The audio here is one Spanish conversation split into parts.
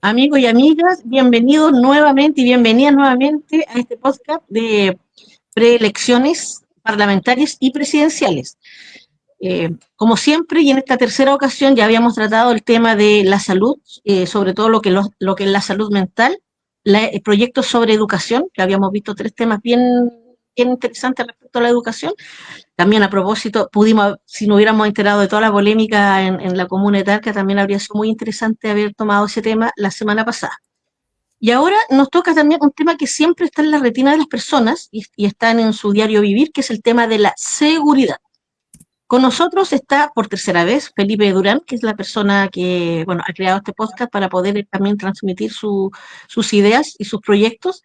Amigos y amigas, bienvenidos nuevamente y bienvenidas nuevamente a este podcast de preelecciones parlamentarias y presidenciales. Como siempre, y en esta tercera ocasión ya habíamos tratado el tema de la salud, sobre todo lo que es la salud mental, proyectos sobre educación, que habíamos visto tres temas bien interesantes respecto a la educación. También a propósito, pudimos, si no hubiéramos enterado de toda la polémica en la comuna de Talca, también habría sido muy interesante haber tomado ese tema la semana pasada. Y ahora nos toca también un tema que siempre está en la retina de las personas y están en su diario vivir, que es el tema de la seguridad. Con nosotros está por tercera vez Felipe Durán, que es la persona que bueno, ha creado este podcast para poder también transmitir sus ideas y sus proyectos,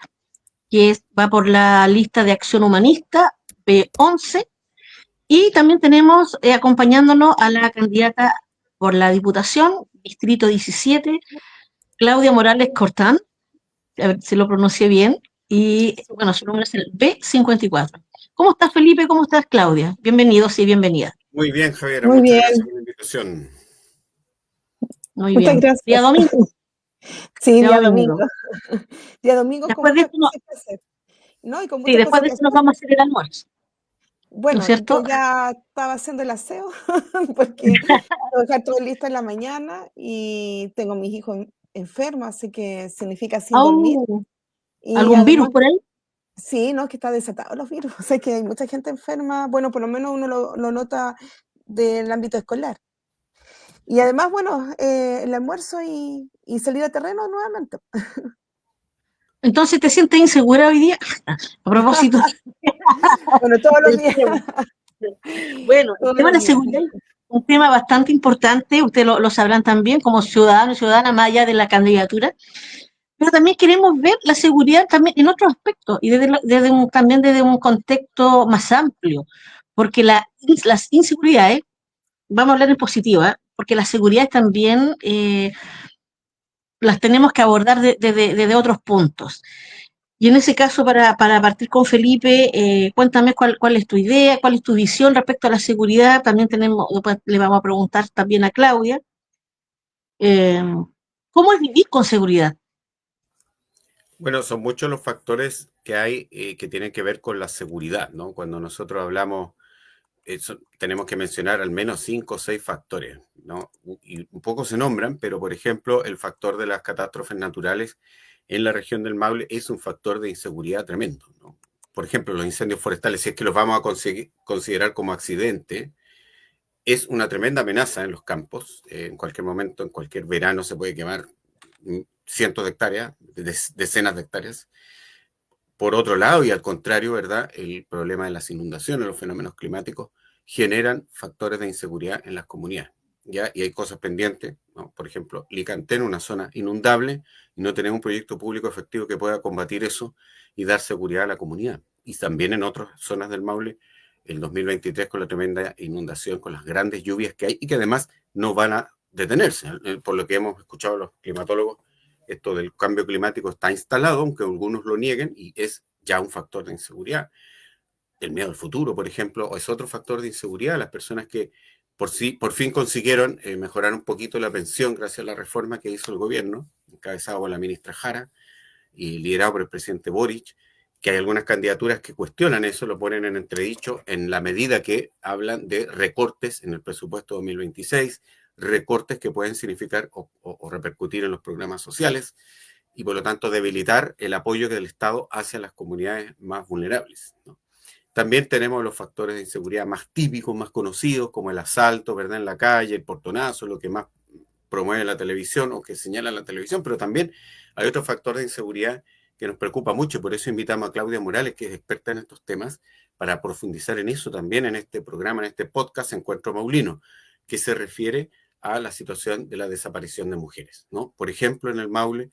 va por la lista de acción humanista P11. Y también tenemos acompañándonos a la candidata por la Diputación, Distrito 17, Claudia Morales Cortán, a ver si lo pronuncié bien, y bueno, su número es el B54. ¿Cómo estás, Felipe? ¿Cómo estás, Claudia? Bienvenidos y bienvenida. Muy bien, Javiera, Muy muchas gracias bien, por la invitación. Muy muchas bien. Día gracias. domingo, Sí, día día domingo. domingo. Día domingo con Después de muchas esto, no, cosas que hacer. ¿No? Y con sí, muchas después cosas de que esto nos hacer. vamos a hacer el almuerzo, ¿no es Bueno, yo cierto? ya estaba haciendo el aseo porque tengo que dejar todo listo en la mañana y tengo a mis hijos enfermos, así que significa sin dormir. Oh, Y ¿algún virus además, por ahí? sí, no, es que está desatado los virus. O sea, que hay mucha gente enferma. Bueno, por lo menos uno lo nota del ámbito escolar. Y además, bueno, el almuerzo y salir a terreno nuevamente. Entonces, ¿te sientes insegura hoy día? A propósito Bueno, todos los del días, tema. Bueno, el todos tema los de la días. seguridad es un tema bastante importante, ustedes lo sabrán también como ciudadanos y ciudadanas más allá de la candidatura, pero también queremos ver la seguridad también en otros aspectos y también desde un contexto más amplio, porque las inseguridades, vamos a hablar en positiva, porque las seguridades también las tenemos que abordar desde otros puntos. Y en ese caso, para partir con Felipe, cuéntame cuál es tu idea, cuál es tu visión respecto a la seguridad. También le vamos a preguntar también a Claudia, eh, ¿cómo es vivir con seguridad? Bueno, son muchos los factores que hay que tienen que ver con la seguridad, ¿no? Cuando nosotros hablamos, tenemos que mencionar al menos 5 o 6 factores, ¿no? Y un poco se nombran, pero por ejemplo, el factor de las catástrofes naturales en la región del Maule es un factor de inseguridad tremendo, ¿no? Por ejemplo, los incendios forestales, si es que los vamos a considerar como accidente, es una tremenda amenaza en los campos. En cualquier momento, en cualquier verano se puede quemar cientos de hectáreas, decenas de hectáreas. Por otro lado, y al contrario, ¿verdad? El problema de las inundaciones, los fenómenos climáticos, generan factores de inseguridad en las comunidades, ¿ya? Y hay cosas pendientes, ¿no? Por ejemplo, Licantén, una zona inundable, y no tenemos un proyecto público efectivo que pueda combatir eso y dar seguridad a la comunidad. Y también en otras zonas del Maule, el 2023 con la tremenda inundación, con las grandes lluvias que hay y que además no van a detenerse. Por lo que hemos escuchado los climatólogos, esto del cambio climático está instalado, aunque algunos lo nieguen, y es ya un factor de inseguridad. El miedo al futuro, por ejemplo, es otro factor de inseguridad. Las personas que por fin consiguieron mejorar un poquito la pensión gracias a la reforma que hizo el gobierno, encabezado por la ministra Jara y liderado por el presidente Boric, que hay algunas candidaturas que cuestionan eso, lo ponen en entredicho en la medida que hablan de recortes en el presupuesto 2026, recortes que pueden significar o repercutir en los programas sociales y por lo tanto debilitar el apoyo del Estado hacia las comunidades más vulnerables, ¿no? También tenemos los factores de inseguridad más típicos, más conocidos, como el asalto, ¿verdad? En la calle, el portonazo, lo que más promueve la televisión o que señala la televisión, pero también hay otro factor de inseguridad que nos preocupa mucho y por eso invitamos a Claudia Morales, que es experta en estos temas, para profundizar en eso también en este programa, en este podcast Encuentro Maulino, que se refiere a la situación de la desaparición de mujeres, ¿no? Por ejemplo, en el Maule,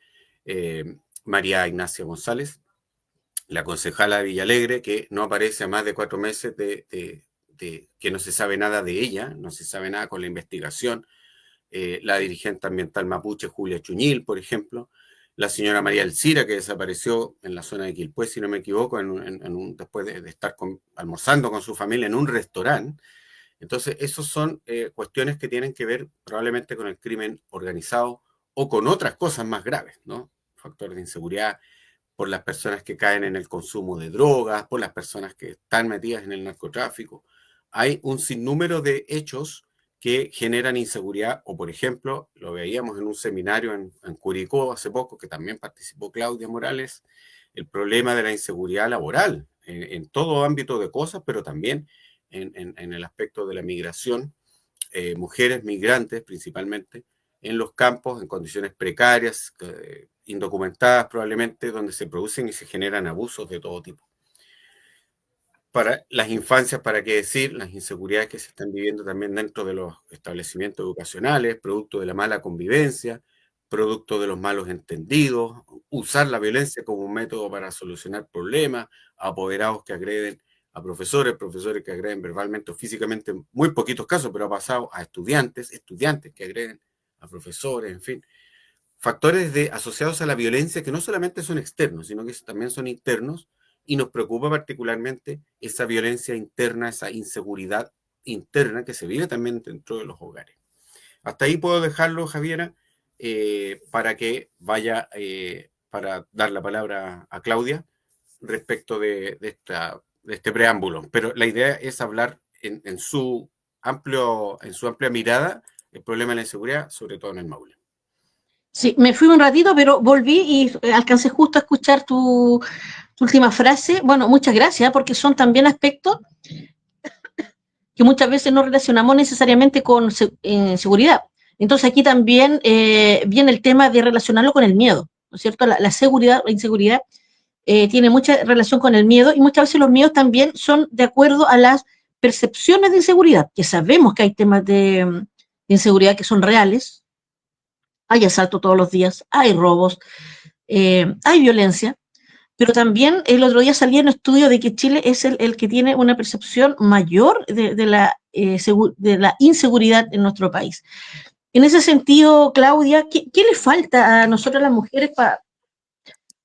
María Ignacia González, la concejala de Villalegre, que no aparece a más de 4 meses de que no se sabe nada de ella, no se sabe nada con la investigación, la dirigente ambiental mapuche Julia Chuñil, por ejemplo, la señora María Alcira, que desapareció en la zona de Quilpué, si no me equivoco, después de estar almorzando con su familia en un restaurante. Entonces, esas son cuestiones que tienen que ver probablemente con el crimen organizado o con otras cosas más graves, ¿no? Factores de inseguridad por las personas que caen en el consumo de drogas, por las personas que están metidas en el narcotráfico. Hay un sinnúmero de hechos que generan inseguridad, o por ejemplo, lo veíamos en un seminario en Curicó hace poco, que también participó Claudia Morales, el problema de la inseguridad laboral, en todo ámbito de cosas, pero también en el aspecto de la migración, mujeres migrantes principalmente, en los campos, en condiciones precarias, indocumentadas probablemente, donde se producen y se generan abusos de todo tipo. Para las infancias, ¿para qué decir? Las inseguridades que se están viviendo también dentro de los establecimientos educacionales, producto de la mala convivencia, producto de los malos entendidos, usar la violencia como un método para solucionar problemas, apoderados que agreden a profesores, profesores que agreden verbalmente o físicamente, en muy poquitos casos, pero ha pasado a estudiantes, estudiantes que agreden a profesores, en fin. Factores asociados a la violencia que no solamente son externos, sino que también son internos, y nos preocupa particularmente esa violencia interna, esa inseguridad interna que se vive también dentro de los hogares. Hasta ahí puedo dejarlo, Javiera, para que vaya, para dar la palabra a Claudia respecto de este preámbulo. Pero la idea es hablar en su amplia mirada el problema de la inseguridad, sobre todo en el Maule. Sí, me fui un ratito, pero volví y alcancé justo a escuchar tu última frase. Bueno, muchas gracias, porque son también aspectos que muchas veces no relacionamos necesariamente con seguridad. Entonces aquí también viene el tema de relacionarlo con el miedo, ¿no es cierto? La seguridad, la inseguridad tiene mucha relación con el miedo, y muchas veces los miedos también son de acuerdo a las percepciones de inseguridad, que sabemos que hay temas de inseguridad que son reales. Hay asalto todos los días, hay robos, hay violencia, pero también el otro día salía en un estudio de que Chile es el que tiene una percepción mayor de la inseguridad en nuestro país. En ese sentido, Claudia, ¿qué le falta a nosotras las mujeres para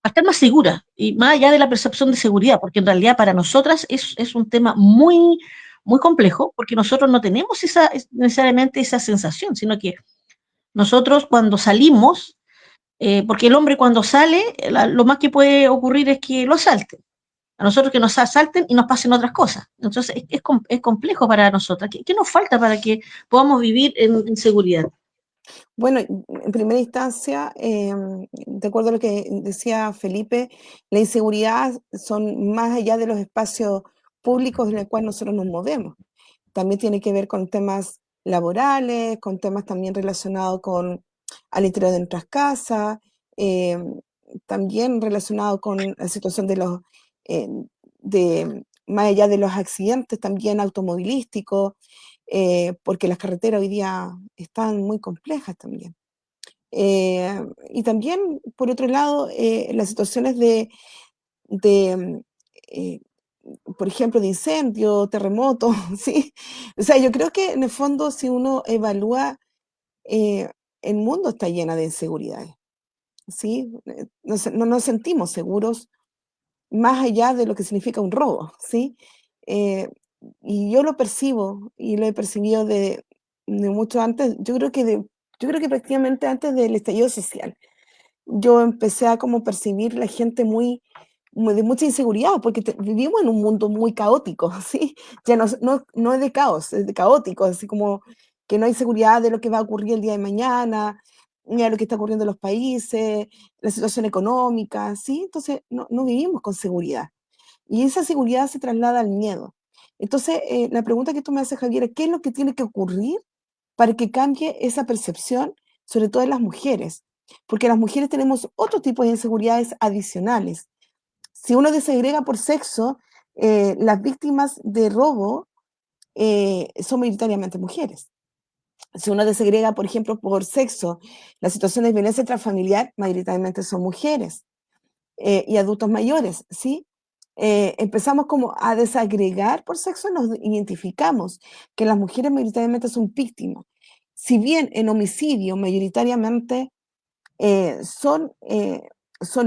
estar más seguras? Y más allá de la percepción de seguridad, porque en realidad para nosotras es un tema muy, muy complejo, porque nosotros no tenemos necesariamente esa sensación, sino que nosotros cuando salimos, porque el hombre cuando sale, lo más que puede ocurrir es que lo asalten. A nosotros que nos asalten y nos pasen otras cosas. Entonces es complejo para nosotras. ¿Qué nos falta para que podamos vivir en seguridad? Bueno, en primera instancia, de acuerdo a lo que decía Felipe, la inseguridad son más allá de los espacios públicos en los cuales nosotros nos movemos. También tiene que ver con temas laborales, con temas también relacionados con al interior de nuestras casas, también relacionado con la situación de los, más allá de los accidentes, también automovilísticos, porque las carreteras hoy día están muy complejas también. Y también, por otro lado, las situaciones de, eh, por ejemplo, de incendio, terremoto, ¿sí? O sea, yo creo que en el fondo, si uno evalúa, eh, el mundo está lleno de inseguridades, ¿sí? No nos sentimos seguros más allá de lo que significa un robo, ¿sí? Eh, y yo lo percibo y lo he percibido de mucho antes, yo creo que prácticamente antes del estallido social. Yo empecé a como percibir la gente muy de mucha inseguridad, porque vivimos en un mundo muy caótico, ¿sí? Ya no es de caos, es de caótico, así como que no hay seguridad de lo que va a ocurrir el día de mañana, ni a lo que está ocurriendo en los países, la situación económica, ¿sí? Entonces no vivimos con seguridad. Y esa seguridad se traslada al miedo. Entonces, la pregunta que tú me haces, Javier, ¿qué es lo que tiene que ocurrir para que cambie esa percepción, sobre todo en las mujeres? Porque las mujeres tenemos otro tipo de inseguridades adicionales. Si uno desagrega por sexo, las víctimas de robo son mayoritariamente mujeres. Si uno desagrega, por ejemplo, por sexo, las situaciones de violencia intrafamiliar, mayoritariamente son mujeres y adultos mayores, ¿sí? Empezamos como a desagregar por sexo, nos identificamos que las mujeres mayoritariamente son víctimas. Si bien en homicidio mayoritariamente son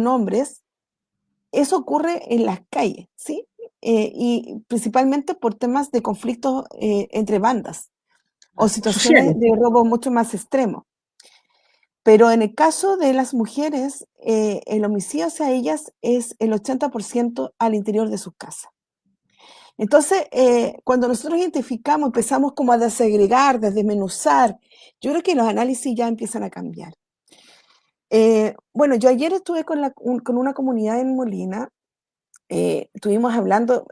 hombres, eso ocurre en las calles, ¿sí? Y principalmente por temas de conflictos entre bandas o situaciones Sociales. de robo mucho más extremos. Pero en el caso de las mujeres, el homicidio hacia ellas es el 80% al interior de sus casas. Entonces, cuando nosotros identificamos, empezamos como a desagregar, desmenuzar, yo creo que los análisis ya empiezan a cambiar. Bueno, yo ayer estuve con una comunidad en Molina, estuvimos hablando,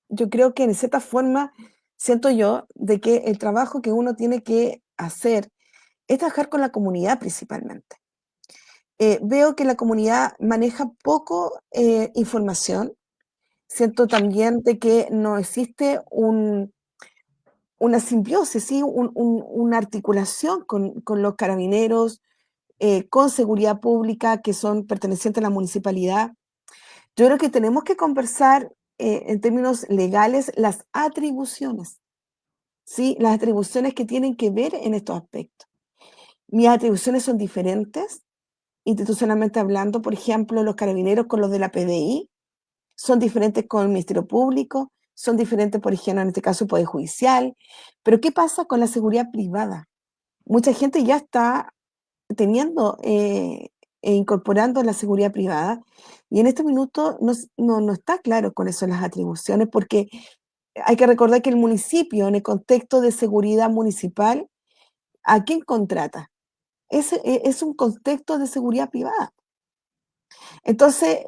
yo creo que en cierta forma, siento yo, de que el trabajo que uno tiene que hacer es trabajar con la comunidad principalmente. Veo que la comunidad maneja poco información. Siento también de que no existe una simbiosis, ¿sí? Una articulación con los carabineros, con seguridad pública que son pertenecientes a la municipalidad. Yo creo que tenemos que conversar en términos legales las atribuciones, ¿sí? Las atribuciones que tienen que ver en estos aspectos. Mis atribuciones son diferentes, institucionalmente hablando, por ejemplo, los carabineros con los de la PDI, son diferentes con el Ministerio Público, son diferentes, por ejemplo, en este caso, el Poder Judicial. Pero ¿qué pasa con la seguridad privada? Mucha gente ya está teniendo e incorporando la seguridad privada y en este minuto no está claro cuáles son las atribuciones, porque hay que recordar que el municipio, en el contexto de seguridad municipal, ¿a quién contrata? Es un contexto de seguridad privada. Entonces,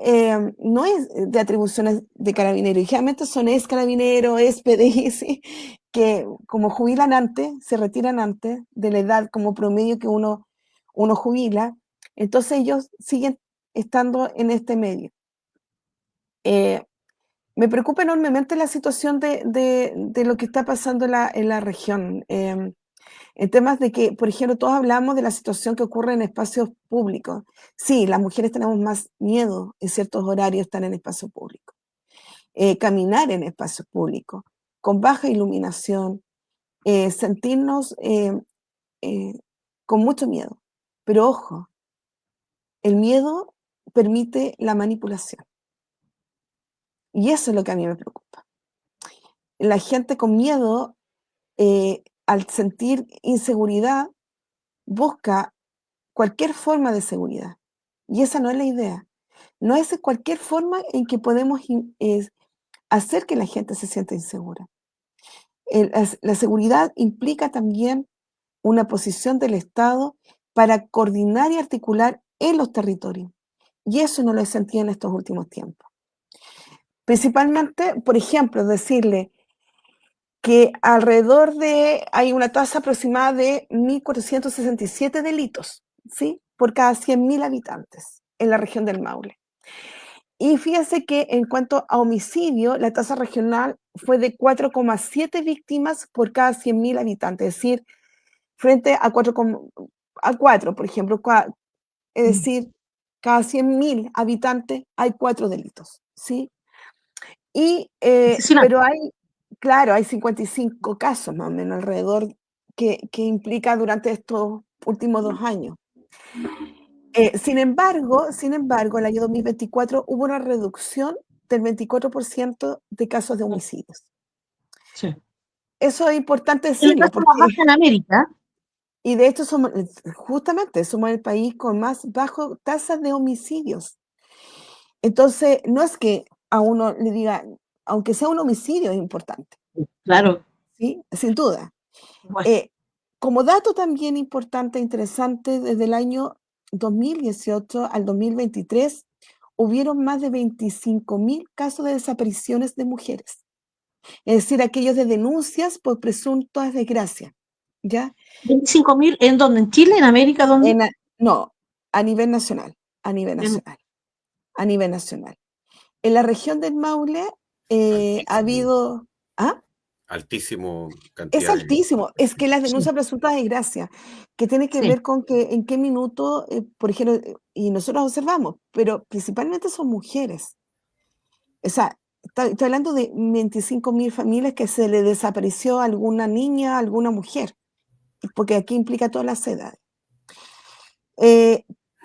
no es de atribuciones de carabinero, y generalmente son ex carabinero, ex PDI, ¿sí? Que como jubilan antes, se retiran antes de la edad como promedio que uno jubila, entonces ellos siguen estando en este medio. Me preocupa enormemente la situación de lo que está pasando en la región. En temas de que, por ejemplo, todos hablamos de la situación que ocurre en espacios públicos. Sí, las mujeres tenemos más miedo en ciertos horarios estar en espacio público. Caminar en espacios públicos, con baja iluminación, sentirnos con mucho miedo. Pero ojo, el miedo permite la manipulación. Y eso es lo que a mí me preocupa. La gente con miedo, al sentir inseguridad, busca cualquier forma de seguridad. Y esa no es la idea. No es cualquier forma en que podemos hacer que la gente se sienta insegura. La seguridad implica también una posición del Estado para coordinar y articular en los territorios. Y eso no lo he sentido en estos últimos tiempos. Principalmente, por ejemplo, decirle que hay una tasa aproximada de 1.467 delitos, ¿sí? Por cada 100.000 habitantes en la región del Maule. Y fíjense que en cuanto a homicidio, la tasa regional fue de 4,7 víctimas por cada 100.000 habitantes, es decir, frente a 4, por ejemplo, es decir, cada 100.000 habitantes hay 4 delitos, ¿sí? Pero hay 55 casos más o menos alrededor que implica durante estos últimos 2 años. Sin embargo, el año 2024 hubo una reducción del 24% de casos de homicidios. Sí. Eso es importante Es la decirlo, tasa más baja en América. y de hecho somos el país con más bajo tasas de homicidios. Entonces, no es que a uno le diga, aunque sea un homicidio, es importante, Claro. ¿sí? Sin duda. Bueno, Como dato también importante, interesante, desde el año 2018 al 2023, hubieron más de 25.000 casos de desapariciones de mujeres. Es decir, aquellos de denuncias por presuntas desgracias, ¿ya? 25.000, ¿en dónde? ¿En Chile? ¿En América? ¿Dónde? No, a nivel nacional, a nivel nacional. En la región del Maule ha habido... ¿Ah? Altísimo Es cantidad de... altísimo. Es que las Sí, denuncias presuntas de desgracia, que tiene que sí. ver con que en qué minuto, por ejemplo, y nosotros observamos, pero principalmente son mujeres. O sea, estoy hablando de 25.000 familias que se le desapareció a alguna niña, a alguna mujer, porque aquí implica todas las edades.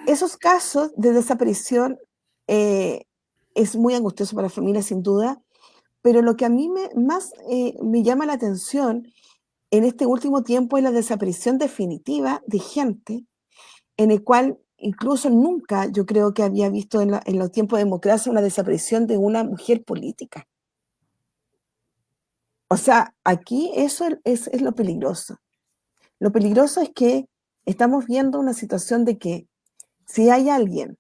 Esos casos de desaparición es muy angustioso para la familia, sin duda, pero lo que a mí más me llama la atención en este último tiempo es la desaparición definitiva de gente en el cual incluso nunca yo creo que había visto en los tiempos de democracia una desaparición de una mujer política. O sea, aquí eso es lo peligroso. Lo peligroso es que estamos viendo una situación de que si hay alguien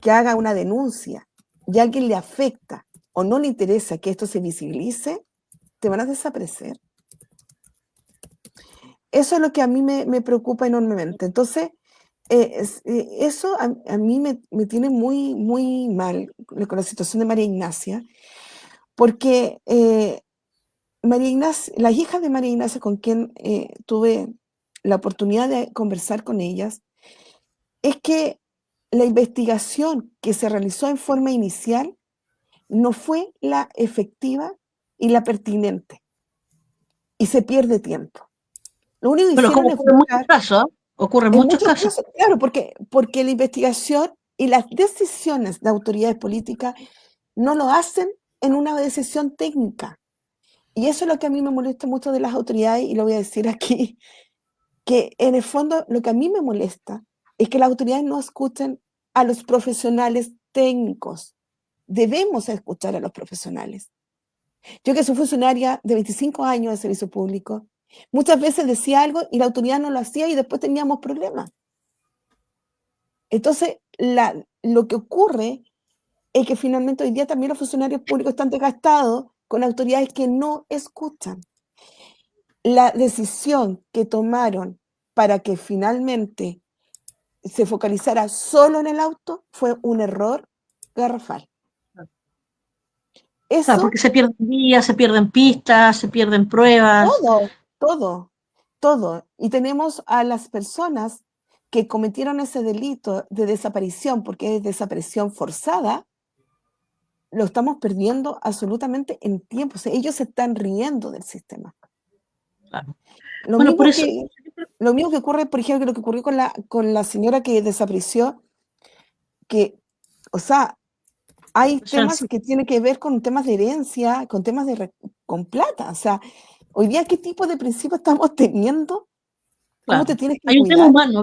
que haga una denuncia y a alguien le afecta o no le interesa que esto se visibilice, te van a desaparecer. Eso es lo que a mí me preocupa enormemente. Entonces, eso a mí me tiene muy, muy mal con la situación de María Ignacia, porque María Ignacia, las hijas de María Ignacia con quien tuve la oportunidad de conversar con ellas, es que la investigación que se realizó en forma inicial no fue la efectiva y la pertinente, y se pierde tiempo. Lo único que Pero hicieron como es ocurre en muchos buscar, casos, ocurre en en muchos muchos casos. casos, claro, porque la investigación y las decisiones de autoridades políticas no lo hacen en una decisión técnica. Y eso es lo que a mí me molesta mucho de las autoridades, y lo voy a decir aquí, que en el fondo lo que a mí me molesta es que las autoridades no escuchen a los profesionales técnicos. Debemos escuchar a los profesionales. Yo, que soy funcionaria de 25 años de servicio público, muchas veces decía algo y la autoridad no lo hacía y después teníamos problemas. Entonces, lo que ocurre es que finalmente hoy día también los funcionarios públicos están desgastados con autoridades que no escuchan. La decisión que tomaron para que finalmente se focalizara solo en el auto fue un error garrafal. Claro, Eso, porque se pierden días, se pierden pistas, se pierden pruebas. todo. Y tenemos a las personas que cometieron ese delito de desaparición, porque es desaparición forzada, lo estamos perdiendo absolutamente en tiempo. O sea, ellos se están riendo del sistema. Claro. Lo Bueno, por mismo eso, que ocurre, por ejemplo, lo que ocurrió con la señora que desapareció, que, o sea, hay o sea, temas que tienen que ver con temas de herencia, con temas con plata. O sea, hoy día, ¿qué tipo de principios estamos teniendo? ¿Cómo te claro, tienes que hay un tema cuidar? humano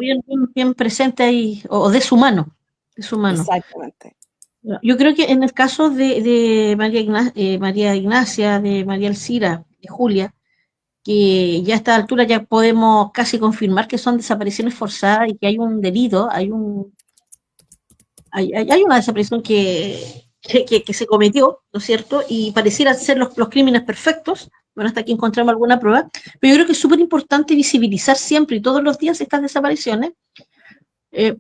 bien presente ahí, o deshumano, deshumano. Exactamente. Yo creo que en el caso de María Ignacia, de María Elcira, de Julia, que ya a esta altura ya podemos casi confirmar que son desapariciones forzadas y que hay un delito, hay una desaparición que se cometió, ¿no es cierto? Y pareciera ser los crímenes perfectos. Bueno, hasta aquí encontramos alguna prueba. Pero yo creo que es súper importante visibilizar siempre y todos los días estas desapariciones,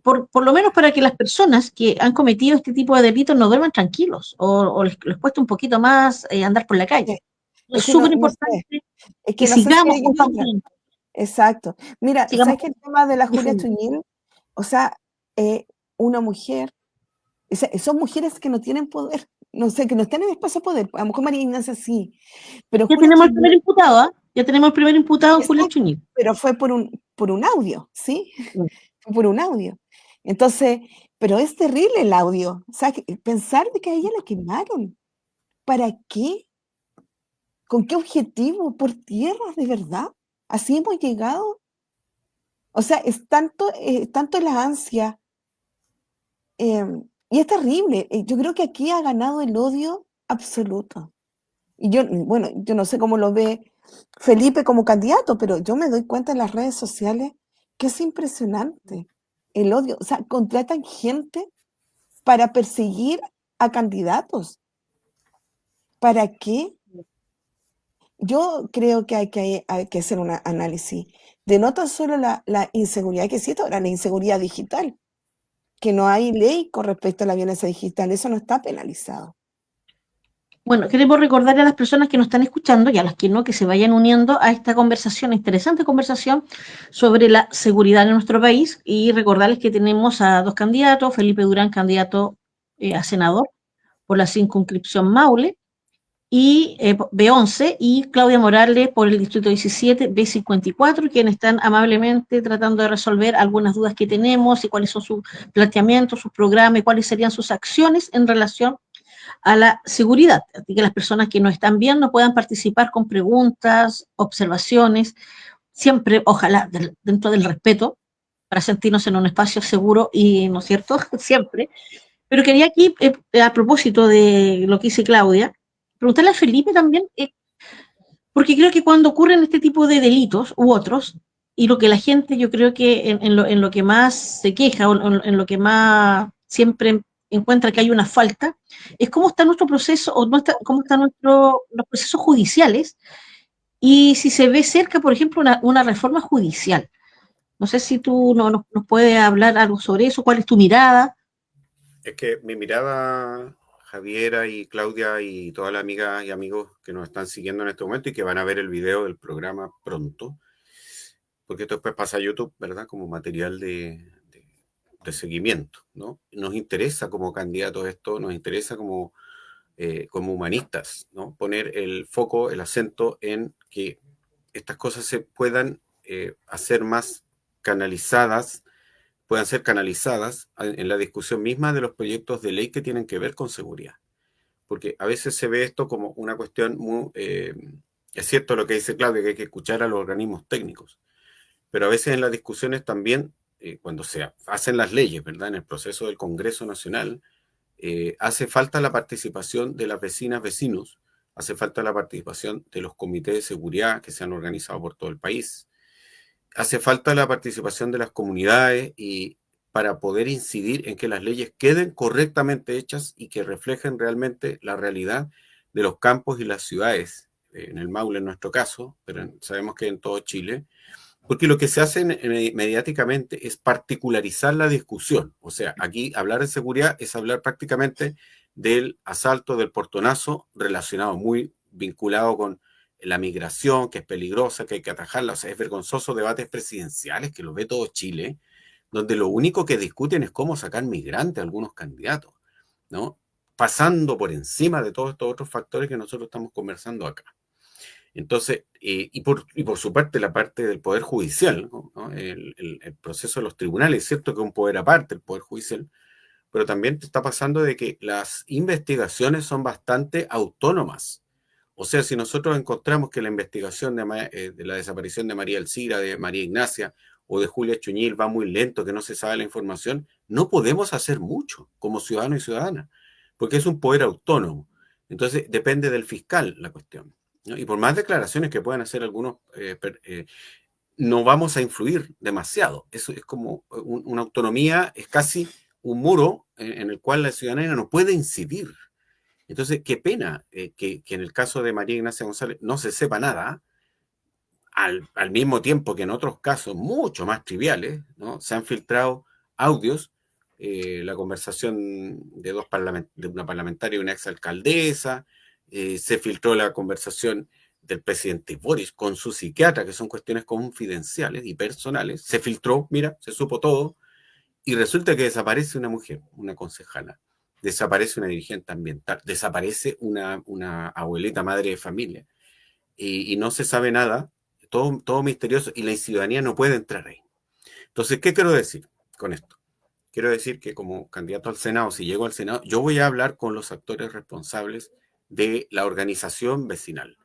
por lo menos para que las personas que han cometido este tipo de delitos no duerman tranquilos o les cueste un poquito más andar por la calle. Es Es que súper no importante sé, es que que no sé si sigamos hay otra. compartiendo, Exacto. Mira, sigamos ¿sabes que el tema de la Julia difundiendo. Chuñil? O sea, una mujer, son mujeres que no tienen poder, no sé, que no están en espacio de poder. A lo mejor María Ignacia sí, pero Ya Julia tenemos el primer Chuñil, imputado, ¿eh? Ya tenemos el primer imputado en Julia exacto, Chuñil. pero fue por un audio, ¿sí? Fue por un audio. Entonces, pero es terrible el audio. O sea, pensar de que a ella la quemaron. ¿Para qué? ¿Con qué objetivo? ¿Por tierras de verdad? ¿Así hemos llegado? O sea, es tanto la ansia, y es terrible. Yo creo que aquí ha ganado el odio absoluto. Y yo, bueno, yo no sé cómo lo ve Felipe como candidato, pero yo me doy cuenta en las redes sociales que es impresionante el odio. O sea, contratan gente para perseguir a candidatos. ¿Para qué? Yo creo que hay que hacer un análisis de no tan solo la inseguridad que existe ahora, la inseguridad digital, que no hay ley con respecto a la violencia digital, eso no está penalizado. Bueno, queremos recordarle a las personas que nos están escuchando y a las que no, que se vayan uniendo a esta conversación, interesante conversación sobre la seguridad en nuestro país, y recordarles que tenemos a dos candidatos: Felipe Durán, candidato a senador por la circunscripción Maule y B11, y Claudia Morales por el distrito 17, B54, quienes están amablemente tratando de resolver algunas dudas que tenemos y cuáles son sus planteamientos, sus programas y cuáles serían sus acciones en relación a la seguridad. Así que las personas que nos están viendo puedan participar con preguntas, observaciones, siempre, ojalá, dentro del respeto, para sentirnos en un espacio seguro y, ¿no es cierto?, siempre. Pero quería aquí, a propósito de lo que dice Claudia, preguntarle a Felipe también, porque creo que cuando ocurren este tipo de delitos u otros, y lo que la gente, yo creo que en lo que más se queja, o en lo que más siempre encuentra que hay una falta, es cómo está nuestro proceso, o cómo están los procesos judiciales, y si se ve cerca, por ejemplo, una reforma judicial. No sé si tú nos puedes hablar algo sobre eso, cuál es tu mirada. Es que mi mirada, Javiera y Claudia y todas las amigas y amigos que nos están siguiendo en este momento y que van a ver el video del programa pronto, porque esto después pasa a YouTube, ¿verdad? Como material de seguimiento, ¿no? Nos interesa como candidatos esto, nos interesa como humanistas, ¿no? Poner el foco, el acento en que estas cosas se puedan hacer más canalizadas, puedan ser canalizadas en la discusión misma de los proyectos de ley que tienen que ver con seguridad. Porque a veces se ve esto como una cuestión muy... es cierto lo que dice Claudia, que hay que escuchar a los organismos técnicos, pero a veces en las discusiones también, cuando se hacen las leyes, ¿verdad? En el proceso del Congreso Nacional, hace falta la participación de las vecinas, vecinos, hace falta la participación de los comités de seguridad que se han organizado por todo el país, hace falta la participación de las comunidades y para poder incidir en que las leyes queden correctamente hechas y que reflejen realmente la realidad de los campos y las ciudades, en el Maule en nuestro caso, pero sabemos que en todo Chile, porque lo que se hace mediáticamente es particularizar la discusión. O sea, aquí hablar de seguridad es hablar prácticamente del asalto, del portonazo, relacionado, muy vinculado con la migración, que es peligrosa, que hay que atajarla. O sea, es vergonzoso debates presidenciales, que lo ve todo Chile, donde lo único que discuten es cómo sacar migrantes a algunos candidatos, ¿no? Pasando por encima de todos estos otros factores que nosotros estamos conversando acá. Entonces, y por su parte, la parte del Poder Judicial, ¿no? El proceso de los tribunales, es cierto que es un poder aparte, el Poder Judicial, pero también te está pasando de que las investigaciones son bastante autónomas. O sea, si nosotros encontramos que la investigación de la desaparición de María Elcira, de María Ignacia o de Julia Chuñil va muy lento, que no se sabe la información, no podemos hacer mucho como ciudadanos y ciudadanas, porque es un poder autónomo. Entonces, depende del fiscal la cuestión, ¿no? Y por más declaraciones que puedan hacer algunos, no vamos a influir demasiado. Eso es como una autonomía, es casi un muro en el cual la ciudadanía no puede incidir. Entonces, qué pena que en el caso de María Ignacia González no se sepa nada, al mismo tiempo que en otros casos mucho más triviales, ¿no? Se han filtrado audios, la conversación de de una parlamentaria y una exalcaldesa, se filtró la conversación del presidente Boris con su psiquiatra, que son cuestiones confidenciales y personales, se filtró, mira, se supo todo, y resulta que desaparece una mujer, una concejala, desaparece una dirigente ambiental, desaparece una abuelita madre de familia, y no se sabe nada, todo misterioso, y la ciudadanía no puede entrar ahí. Entonces, ¿qué quiero decir con esto? Quiero decir que como candidato al Senado, si llego al Senado, yo voy a hablar con los actores responsables de la organización vecinal,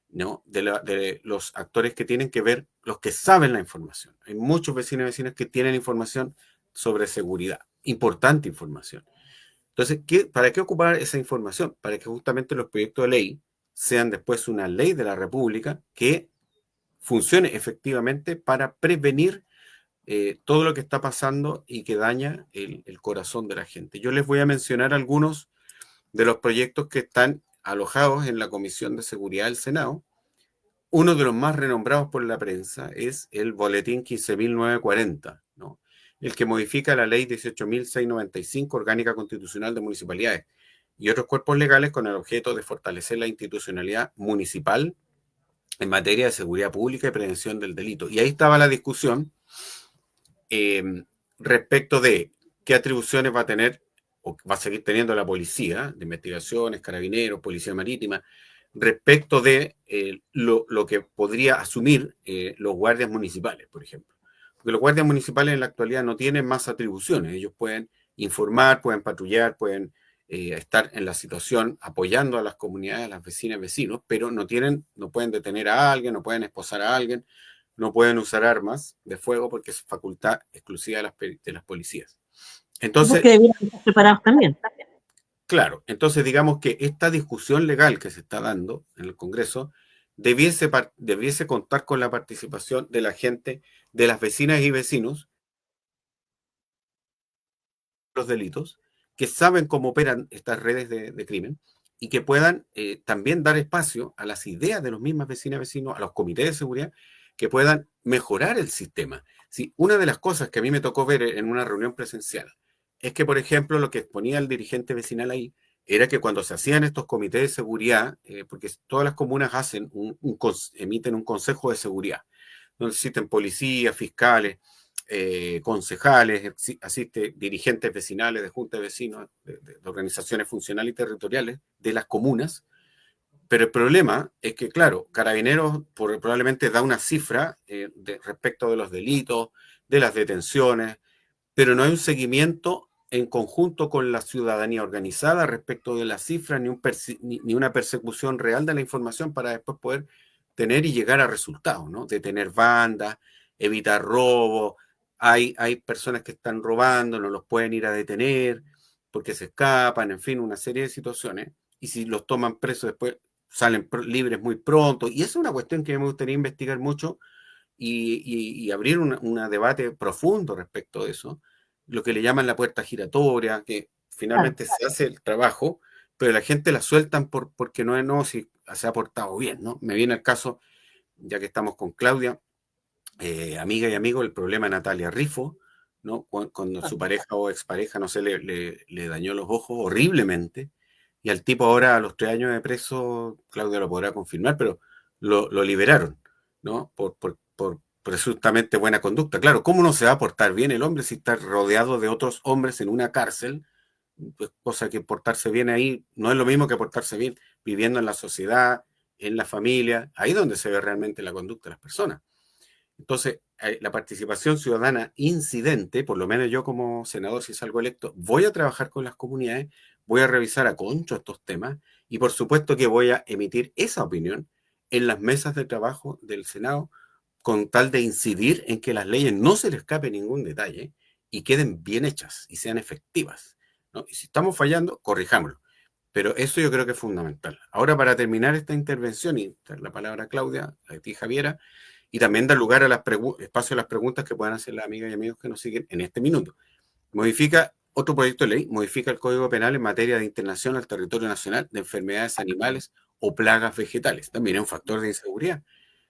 ¿no? De los actores que tienen que ver, los que saben la información. Hay muchos vecinos y vecinas que tienen información sobre seguridad, importante información. Entonces, ¿para qué ocupar esa información? Para que justamente los proyectos de ley sean después una ley de la República que funcione efectivamente para prevenir todo lo que está pasando y que daña el corazón de la gente. Yo les voy a mencionar algunos de los proyectos que están alojados en la Comisión de Seguridad del Senado. Uno de los más renombrados por la prensa es el Boletín 15.940, ¿no? El que modifica la Ley 18.695, Orgánica Constitucional de Municipalidades, y otros cuerpos legales con el objeto de fortalecer la institucionalidad municipal en materia de seguridad pública y prevención del delito. Y ahí estaba la discusión respecto de qué atribuciones va a tener o va a seguir teniendo la policía de investigaciones, carabineros, policía marítima, respecto de lo que podría asumir los guardias municipales, por ejemplo. Porque los guardias municipales en la actualidad no tienen más atribuciones. Ellos pueden informar, pueden patrullar, pueden estar en la situación apoyando a las comunidades, a las vecinas y vecinos, pero no pueden detener a alguien, no pueden esposar a alguien, no pueden usar armas de fuego porque es facultad exclusiva de las policías. Entonces, porque debieran estar preparados también. claro, entonces digamos que esta discusión legal que se está dando en el Congreso debiese contar con la participación de la gente, de las vecinas y vecinos, los delitos, que saben cómo operan estas redes de crimen y que puedan también dar espacio a las ideas de los mismas vecinas y vecinos, a los comités de seguridad, que puedan mejorar el sistema. Sí, una de las cosas que a mí me tocó ver en una reunión presencial es que, por ejemplo, lo que exponía el dirigente vecinal ahí era que cuando se hacían estos comités de seguridad, porque todas las comunas hacen emiten un consejo de seguridad, donde existen policías, fiscales, concejales, asiste dirigentes vecinales de juntas de vecinos, de organizaciones funcionales y territoriales de las comunas. Pero el problema es que, claro, Carabineros probablemente da una cifra respecto de los delitos, de las detenciones, pero no hay un seguimiento en conjunto con la ciudadanía organizada respecto de las cifras, ni una persecución real de la información para después poder tener y llegar a resultados, ¿no? Detener bandas, evitar robos. Hay personas que están robando, no los pueden ir a detener porque se escapan, en fin, una serie de situaciones. Y si los toman presos después salen libres muy pronto. Y esa es una cuestión que me gustaría investigar mucho y abrir un debate profundo respecto de eso, lo que le llaman la puerta giratoria, que finalmente se hace el trabajo, pero la gente la sueltan porque no si se ha portado bien, ¿no? Me viene el caso, ya que estamos con Claudia, amiga y amigo, el problema de Natalia Rifo, ¿no? Cuando su pareja o expareja, no sé, le dañó los ojos horriblemente, y al tipo ahora a los 3 años de preso, Claudia lo podrá confirmar, pero lo liberaron, ¿no? Por presuntamente buena conducta. Claro, ¿cómo no se va a portar bien el hombre si está rodeado de otros hombres en una cárcel? Pues, cosa que portarse bien ahí no es lo mismo que portarse bien viviendo en la sociedad, en la familia, ahí donde se ve realmente la conducta de las personas. Entonces, la participación ciudadana incidente, por lo menos yo como senador, si salgo electo, voy a trabajar con las comunidades, voy a revisar a concho estos temas y por supuesto que voy a emitir esa opinión en las mesas de trabajo del Senado con tal de incidir en que las leyes no se les escape ningún detalle y queden bien hechas y sean efectivas, ¿no? Y si estamos fallando, corrijámoslo. Pero eso yo creo que es fundamental. Ahora, para terminar esta intervención, y dar la palabra a Claudia, a ti, Javiera, y también dar lugar a espacio a las preguntas que puedan hacer las amigas y amigos que nos siguen en este minuto. Otro proyecto de ley modifica el Código Penal en materia de internación al territorio nacional de enfermedades animales o plagas vegetales. También es un factor de inseguridad.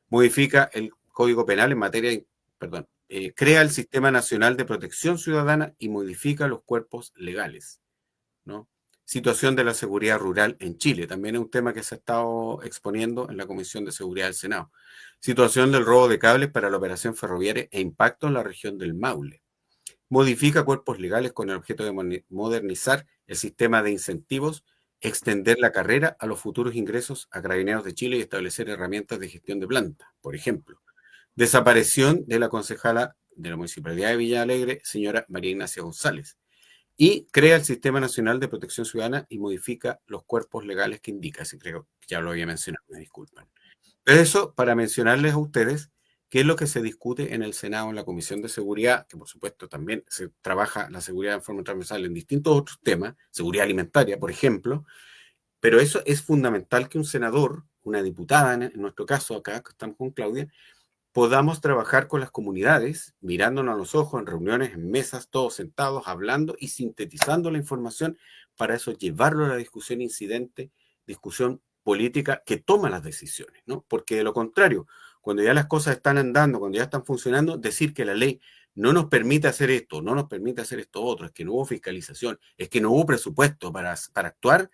Modifica el Código Penal en materia de, crea el Sistema Nacional de Protección Ciudadana y modifica los cuerpos legales, ¿no? Situación de la seguridad rural en Chile, también es un tema que se ha estado exponiendo en la Comisión de Seguridad del Senado. Situación del robo de cables para la operación ferroviaria e impacto en la región del Maule. Modifica cuerpos legales con el objeto de modernizar el sistema de incentivos, extender la carrera a los futuros ingresos a Carabineros de Chile y establecer herramientas de gestión de planta, por ejemplo. Desaparición de la concejala de la Municipalidad de Villa Alegre, señora María Ignacia González. Y crea el Sistema Nacional de Protección Ciudadana y modifica los cuerpos legales que indica. Así creo que ya lo había mencionado, me disculpan. Pero eso para mencionarles a ustedes qué es lo que se discute en el Senado, en la Comisión de Seguridad, que por supuesto también se trabaja la seguridad en forma transversal en distintos otros temas, seguridad alimentaria, por ejemplo, pero eso es fundamental que un senador, una diputada, en nuestro caso acá, que estamos con Claudia, podamos trabajar con las comunidades, mirándonos a los ojos, en reuniones, en mesas, todos sentados, hablando y sintetizando la información, para eso llevarlo a la discusión incidente, discusión política que toma las decisiones, ¿no? Porque de lo contrario, cuando ya las cosas están andando, cuando ya están funcionando, decir que la ley no nos permite hacer esto, no nos permite hacer esto otro, es que no hubo fiscalización, es que no hubo presupuesto para actuar,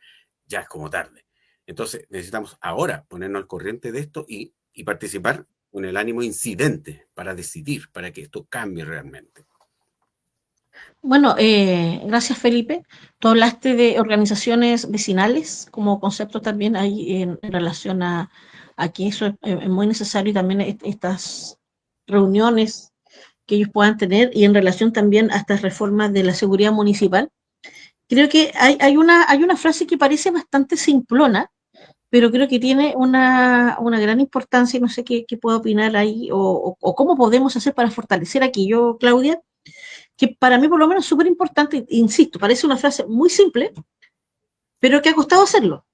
ya es como tarde. Entonces necesitamos ahora ponernos al corriente de esto y participar con el ánimo incidente para decidir, para que esto cambie realmente. Bueno, gracias Felipe. Tú hablaste de organizaciones vecinales como concepto también ahí en relación a que eso es muy necesario y también estas reuniones que ellos puedan tener y en relación también a estas reformas de la seguridad municipal. Creo que hay una frase que parece bastante simplona, pero creo que tiene una gran importancia y no sé qué puedo opinar ahí o cómo podemos hacer para fortalecer aquello, Claudia, que para mí por lo menos es súper importante, insisto, parece una frase muy simple, pero que ha costado hacerlo,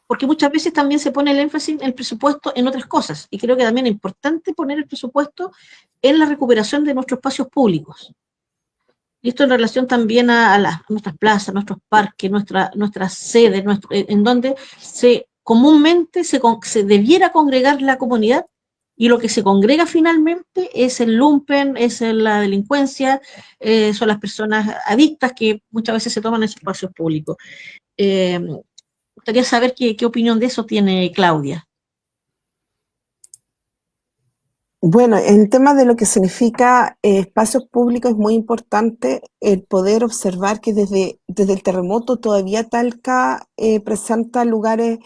porque muchas veces también se pone el énfasis en el presupuesto en otras cosas, y creo que también es importante poner el presupuesto en la recuperación de nuestros espacios públicos. Y esto en relación también a nuestras plazas, nuestros parques, nuestras sedes, en donde comúnmente se debiera congregar la comunidad y lo que se congrega finalmente es el lumpen, es la delincuencia, son las personas adictas que muchas veces se toman en esos espacios públicos. Me gustaría saber qué opinión de eso tiene Claudia. Bueno, en tema de lo que significa espacios públicos es muy importante el poder observar que desde el terremoto todavía Talca presenta lugares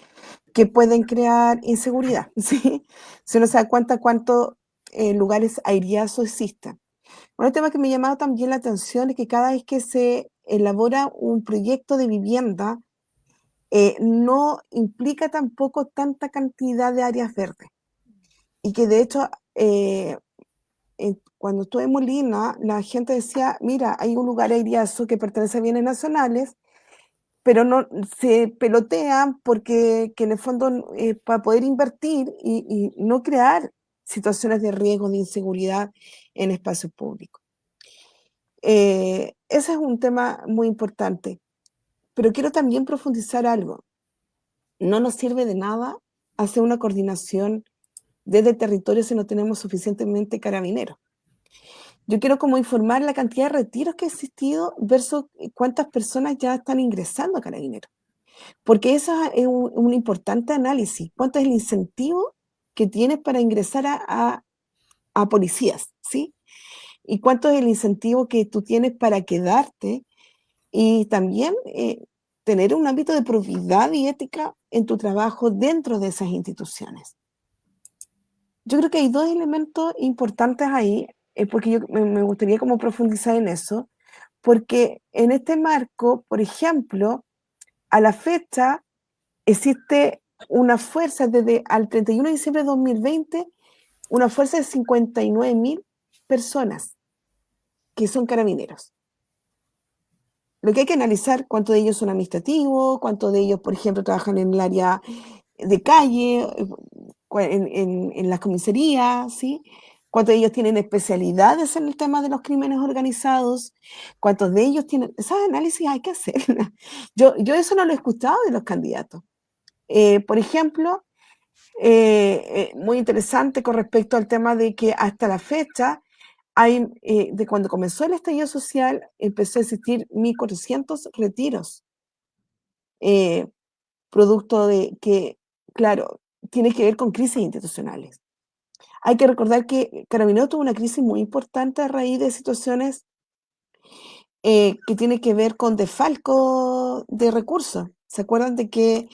que pueden crear inseguridad, ¿sí? Si uno se da cuenta cuántos lugares aireazos existen. Un tema que me ha llamado también la atención es que cada vez que se elabora un proyecto de vivienda, no implica tampoco tanta cantidad de áreas verdes. Y que de hecho, cuando estuve en Molina, la gente decía, mira, hay un lugar aireazo que pertenece a bienes nacionales, pero no se pelotean porque que en el fondo para poder invertir y no crear situaciones de riesgo, de inseguridad en espacios públicos. Ese es un tema muy importante, pero quiero también profundizar algo. No nos sirve de nada hacer una coordinación desde el territorio si no tenemos suficientemente carabineros. Yo quiero como informar la cantidad de retiros que ha existido versus cuántas personas ya están ingresando a carabineros. Porque eso es un importante análisis. ¿Cuánto es el incentivo que tienes para ingresar a policías? ¿Sí? ¿Y cuánto es el incentivo que tú tienes para quedarte? Y también tener un ámbito de probidad y ética en tu trabajo dentro de esas instituciones. Yo creo que hay dos elementos importantes ahí, porque yo me gustaría como profundizar en eso, porque en este marco, por ejemplo, a la fecha existe una fuerza desde al 31 de diciembre de 2020, una fuerza de 59.000 personas que son carabineros. Lo que hay que analizar, cuántos de ellos son administrativos, cuántos de ellos, por ejemplo, trabajan en el área de calle, en las comisarías, ¿sí? Cuántos de ellos tienen especialidades en el tema de los crímenes organizados, cuántos de ellos tienen, esos análisis hay que hacer. Yo eso no lo he escuchado de los candidatos. Por ejemplo, muy interesante con respecto al tema de que hasta la fecha hay, de cuando comenzó el estallido social, empezó a existir 1.400 retiros, producto de que, claro, tiene que ver con crisis institucionales. Hay que recordar que Carabineros tuvo una crisis muy importante a raíz de situaciones que tienen que ver con desfalco de recursos. ¿Se acuerdan de que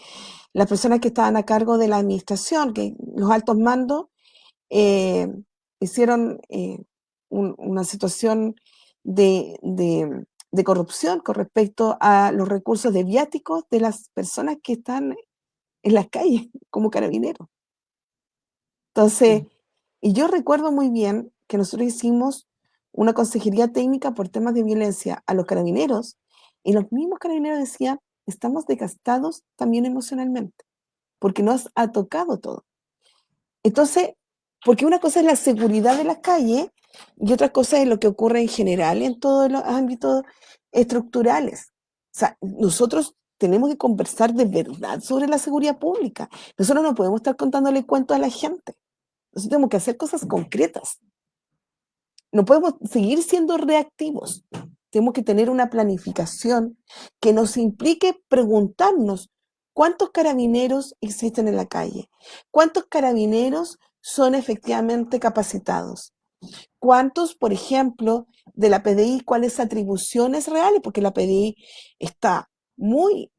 las personas que estaban a cargo de la administración, que los altos mandos, hicieron una situación de corrupción con respecto a los recursos de viáticos de las personas que están en las calles como carabineros? Entonces, y yo recuerdo muy bien que nosotros hicimos una consejería técnica por temas de violencia a los carabineros y los mismos carabineros decían, estamos desgastados también emocionalmente, porque nos ha tocado todo. Entonces, porque una cosa es la seguridad de las calles y otra cosa es lo que ocurre en general en todos los ámbitos estructurales. O sea, nosotros tenemos que conversar de verdad sobre la seguridad pública. Nosotros no podemos estar contándole cuentos a la gente. Nosotros tenemos que hacer cosas concretas. No podemos seguir siendo reactivos. Tenemos que tener una planificación que nos implique preguntarnos cuántos carabineros existen en la calle, cuántos carabineros son efectivamente capacitados, cuántos, por ejemplo, de la PDI, cuáles atribuciones reales, porque la PDI está muy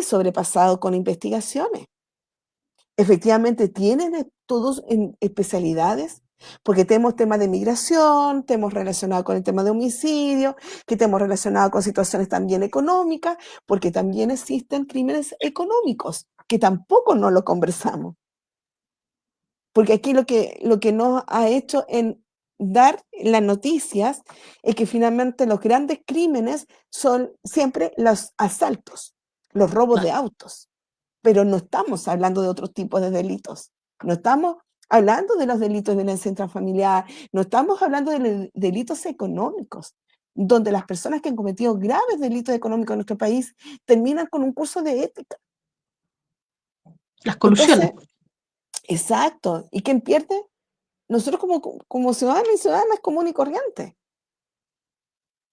sobrepasado con investigaciones. Efectivamente, tienen todos en especialidades Porque tenemos temas de migración, tenemos relacionado con el tema de homicidio, que tenemos relacionado con situaciones también económicas, porque también existen crímenes económicos, que tampoco no lo conversamos. Porque aquí lo que nos ha hecho en dar las noticias es que finalmente los grandes crímenes son siempre los asaltos, los robos de autos. Pero no estamos hablando de otros tipos de delitos. No estamos hablando de los delitos de violencia intrafamiliar, no estamos hablando de delitos económicos, donde las personas que han cometido graves delitos económicos en nuestro país terminan con un curso de ética. Las colusiones. Entonces, exacto. ¿Y quién pierde? Nosotros como ciudadanos y ciudadanas común y corriente.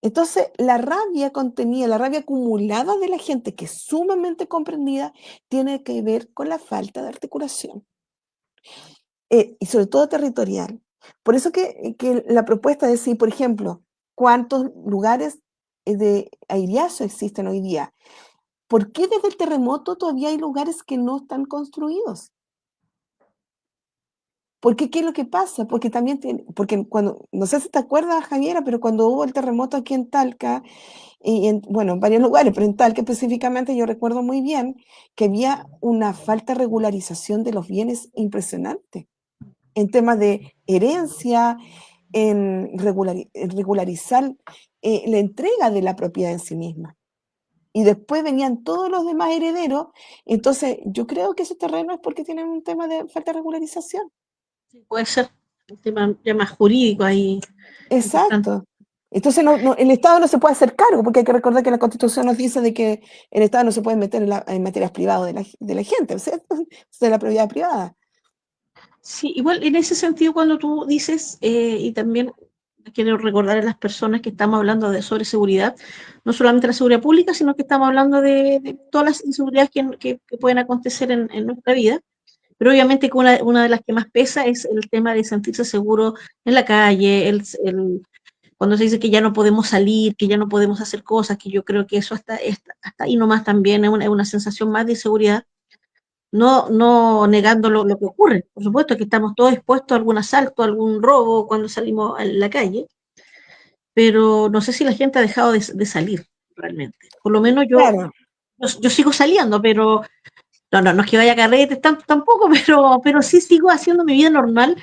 Entonces, la rabia contenida, la rabia acumulada de la gente que es sumamente comprendida, tiene que ver con la falta de articulación. Y sobre todo territorial. Por eso que la propuesta de decir, por ejemplo, cuántos lugares de aireazo existen hoy día. ¿Por qué desde el terremoto todavía hay lugares que no están construidos? ¿Por qué? ¿Qué es lo que pasa? Porque también porque cuando, no sé si te acuerdas, Javiera, pero cuando hubo el terremoto aquí en Talca, y bueno, en varios lugares, pero en Talca específicamente yo recuerdo muy bien que había una falta de regularización de los bienes impresionante en temas de herencia, en regularizar la entrega de la propiedad en sí misma. Y después venían todos los demás herederos. Entonces, yo creo que esos terrenos es porque tienen un tema de falta de regularización. Sí, puede ser un tema ya más jurídico ahí importante. Exacto. Entonces, el Estado no se puede hacer cargo, porque hay que recordar que la Constitución nos dice de que el Estado no se puede meter en materias privadas de la gente, ¿cierto? De la propiedad privada. Sí, igual en ese sentido cuando tú dices, y también quiero recordar a las personas que estamos hablando sobre seguridad, no solamente la seguridad pública, sino que estamos hablando de todas las inseguridades que pueden acontecer en nuestra vida, pero obviamente que una de las que más pesa es el tema de sentirse seguro en la calle, cuando se dice que ya no podemos salir, que ya no podemos hacer cosas, que yo creo que eso hasta ahí nomás también es una sensación más de inseguridad, no negando lo que ocurre. Por supuesto que estamos todos expuestos a algún asalto, a algún robo cuando salimos a la calle, pero no sé si la gente ha dejado de salir realmente. Por lo menos Claro. yo sigo saliendo, pero no es que vaya a carretes tampoco, pero sí sigo haciendo mi vida normal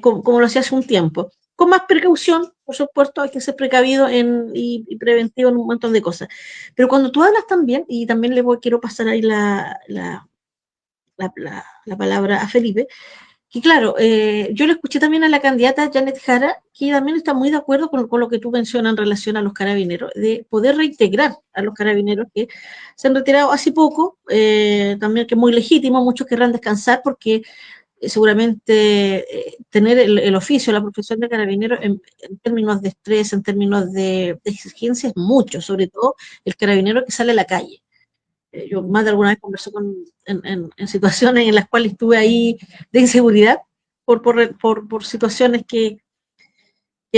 como lo hacía hace un tiempo. Con más precaución, por supuesto, hay que ser precavido y preventivo en un montón de cosas. Pero cuando tú hablas también, y también quiero pasar ahí la palabra a Felipe, que claro, yo le escuché también a la candidata Janet Jara, que también está muy de acuerdo con lo que tú mencionas en relación a los carabineros, de poder reintegrar a los carabineros que se han retirado hace poco, también que es muy legítimo, muchos querrán descansar porque seguramente tener el oficio, la profesión de carabinero en términos de estrés, en términos de exigencia es mucho, sobre todo el carabinero que sale a la calle. Yo más de alguna vez conversé en situaciones en las cuales estuve ahí de inseguridad por situaciones que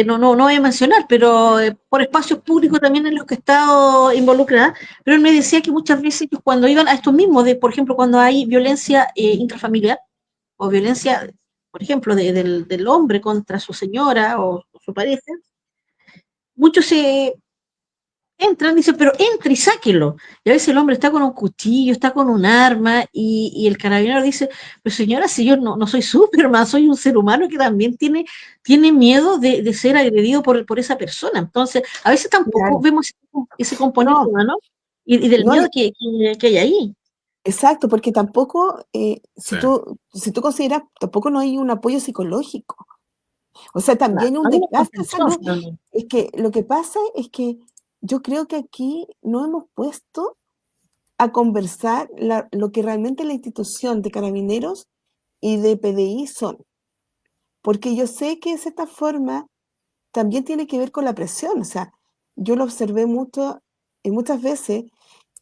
no voy a mencionar, pero por espacios públicos también en los que he estado involucrada, pero él me decía que muchas veces cuando iban a estos mismos, por ejemplo, cuando hay violencia intrafamiliar o violencia, por ejemplo, del hombre contra su señora o su pareja, muchos se entran, dicen, pero entre y sáquelo. Y a veces el hombre está con un cuchillo, está con un arma, y el carabinero dice, pero señora, si yo no soy Superman, soy un ser humano que también tiene miedo de ser agredido por esa persona. Entonces, a veces tampoco Claro. vemos ese componente No, humano y del no, miedo que hay ahí. exacto, porque tampoco, Sí. si tú consideras, tampoco no hay un apoyo psicológico. O sea, Claro, también un hay una desgaste de contención salud. finalmente. Es que lo que pasa es que yo creo que aquí no hemos puesto a conversar lo que realmente la institución de Carabineros y de PDI son. Porque yo sé que de cierta forma también tiene que ver con la presión. O sea, yo lo observé mucho, muchas veces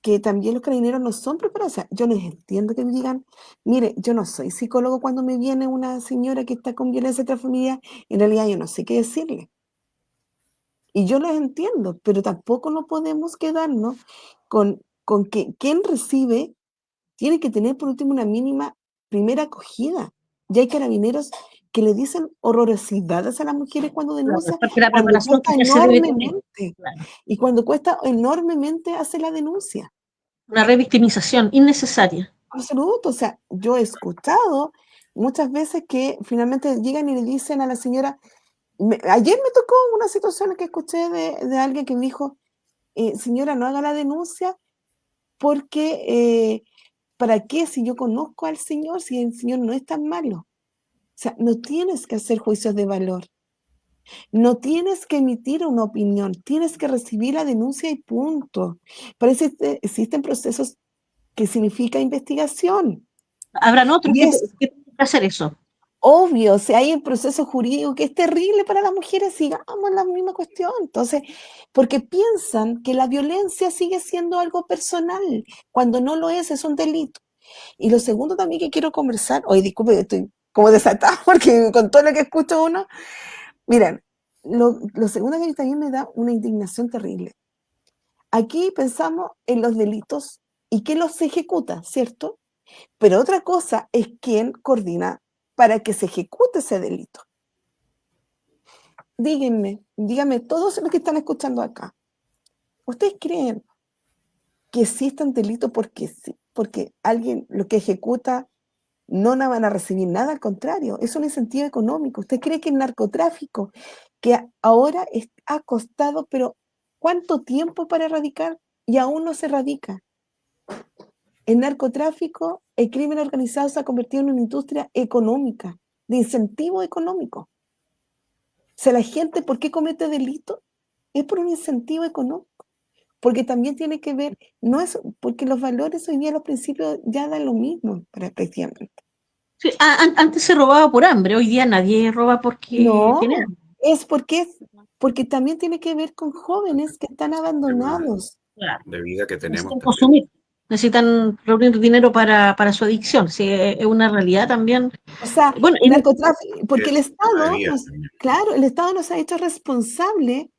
que también los carabineros no son preparados. O sea, yo les entiendo que me digan, mire, yo no soy psicólogo cuando me viene una señora que está con violencia intrafamiliar, en realidad yo no sé qué decirle. Y yo les entiendo, pero tampoco no podemos quedarnos con que quien recibe tiene que tener por último una mínima primera acogida. Ya hay carabineros que le dicen horrorosidades a las mujeres cuando denuncian, Porque la cuando preparación cuesta que ya se debe tener. enormemente, Claro. y cuando cuesta enormemente hacer la denuncia. Una revictimización innecesaria. Absoluto, o sea, yo he escuchado muchas veces que finalmente llegan y le dicen a la señora, ayer me tocó una situación que escuché de alguien que me dijo, señora, no haga la denuncia porque, ¿para qué si yo conozco al Señor, si el Señor no es tan malo? O sea, no tienes que hacer juicios de valor, no tienes que emitir una opinión, tienes que recibir la denuncia y punto. Parece que existen procesos que significa investigación. Habrán otros Y que es tienen que hacer eso. obvio, si hay un proceso jurídico que es terrible para las mujeres, sigamos la misma cuestión. Entonces, porque piensan que la violencia sigue siendo algo personal, cuando no lo es un delito. Y lo segundo también que quiero conversar, hoy disculpe, estoy como desatada porque con todo lo que escucho uno, miren, lo segundo que también me da una indignación terrible. Aquí pensamos en los delitos y quién los ejecuta, ¿cierto? Pero otra cosa es quién coordina para que se ejecute ese delito. Díganme todos los que están escuchando acá, ¿ustedes creen que existan delitos porque sí, porque alguien lo que ejecuta no van a recibir nada? Al contrario, es un incentivo económico. ¿Usted cree que el narcotráfico, que ahora ha costado, pero cuánto tiempo para erradicar y aún no se erradica? El narcotráfico, el crimen organizado se ha convertido en una industria económica, de incentivo económico. O sea, la gente, ¿por qué comete delitos? Es por un incentivo económico. Porque también tiene que ver, no es porque los valores hoy día, los principios ya dan lo mismo prácticamente. Sí, antes se robaba por hambre, hoy día nadie roba porque tiene No, hambre. es porque también tiene que ver con jóvenes que están abandonados. Claro. De vida que tenemos Necesitan también. consumir, necesitan reunir dinero para su adicción. Sí, es una realidad también. O sea, Bueno, el narcotráfico, porque el Es un tema de Estado vida también. claro, el Estado nos ha hecho responsable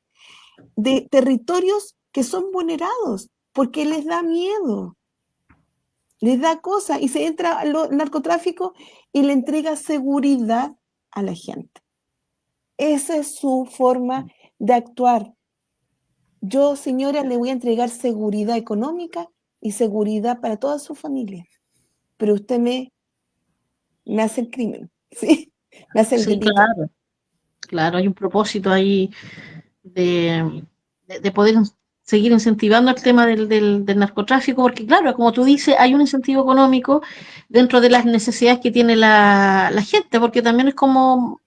de territorios que son vulnerados, porque les da miedo, les da cosa, y se entra al narcotráfico y le entrega seguridad a la gente. Esa es su forma de actuar. Yo, señora, le voy a entregar seguridad económica y seguridad para toda su familia, pero usted me hace el crimen, ¿sí? Me hace el sí, delito. claro, hay un propósito ahí de poder seguir incentivando el tema del narcotráfico, porque claro, como tú dices, hay un incentivo económico dentro de las necesidades que tiene la gente, porque también es como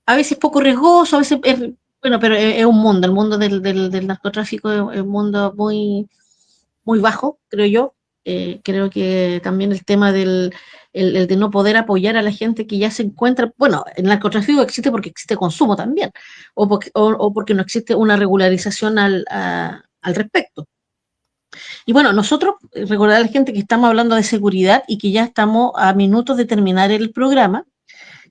a veces poco riesgoso, a veces es, bueno, pero es un mundo, el mundo del narcotráfico es un mundo muy bajo, creo yo. Creo que también el tema el de no poder apoyar a la gente que ya se encuentra, bueno, el narcotráfico existe porque existe consumo también, o porque no existe una regularización al respecto. Y bueno, nosotros, recordar a la gente que estamos hablando de seguridad y que ya estamos a minutos de terminar el programa,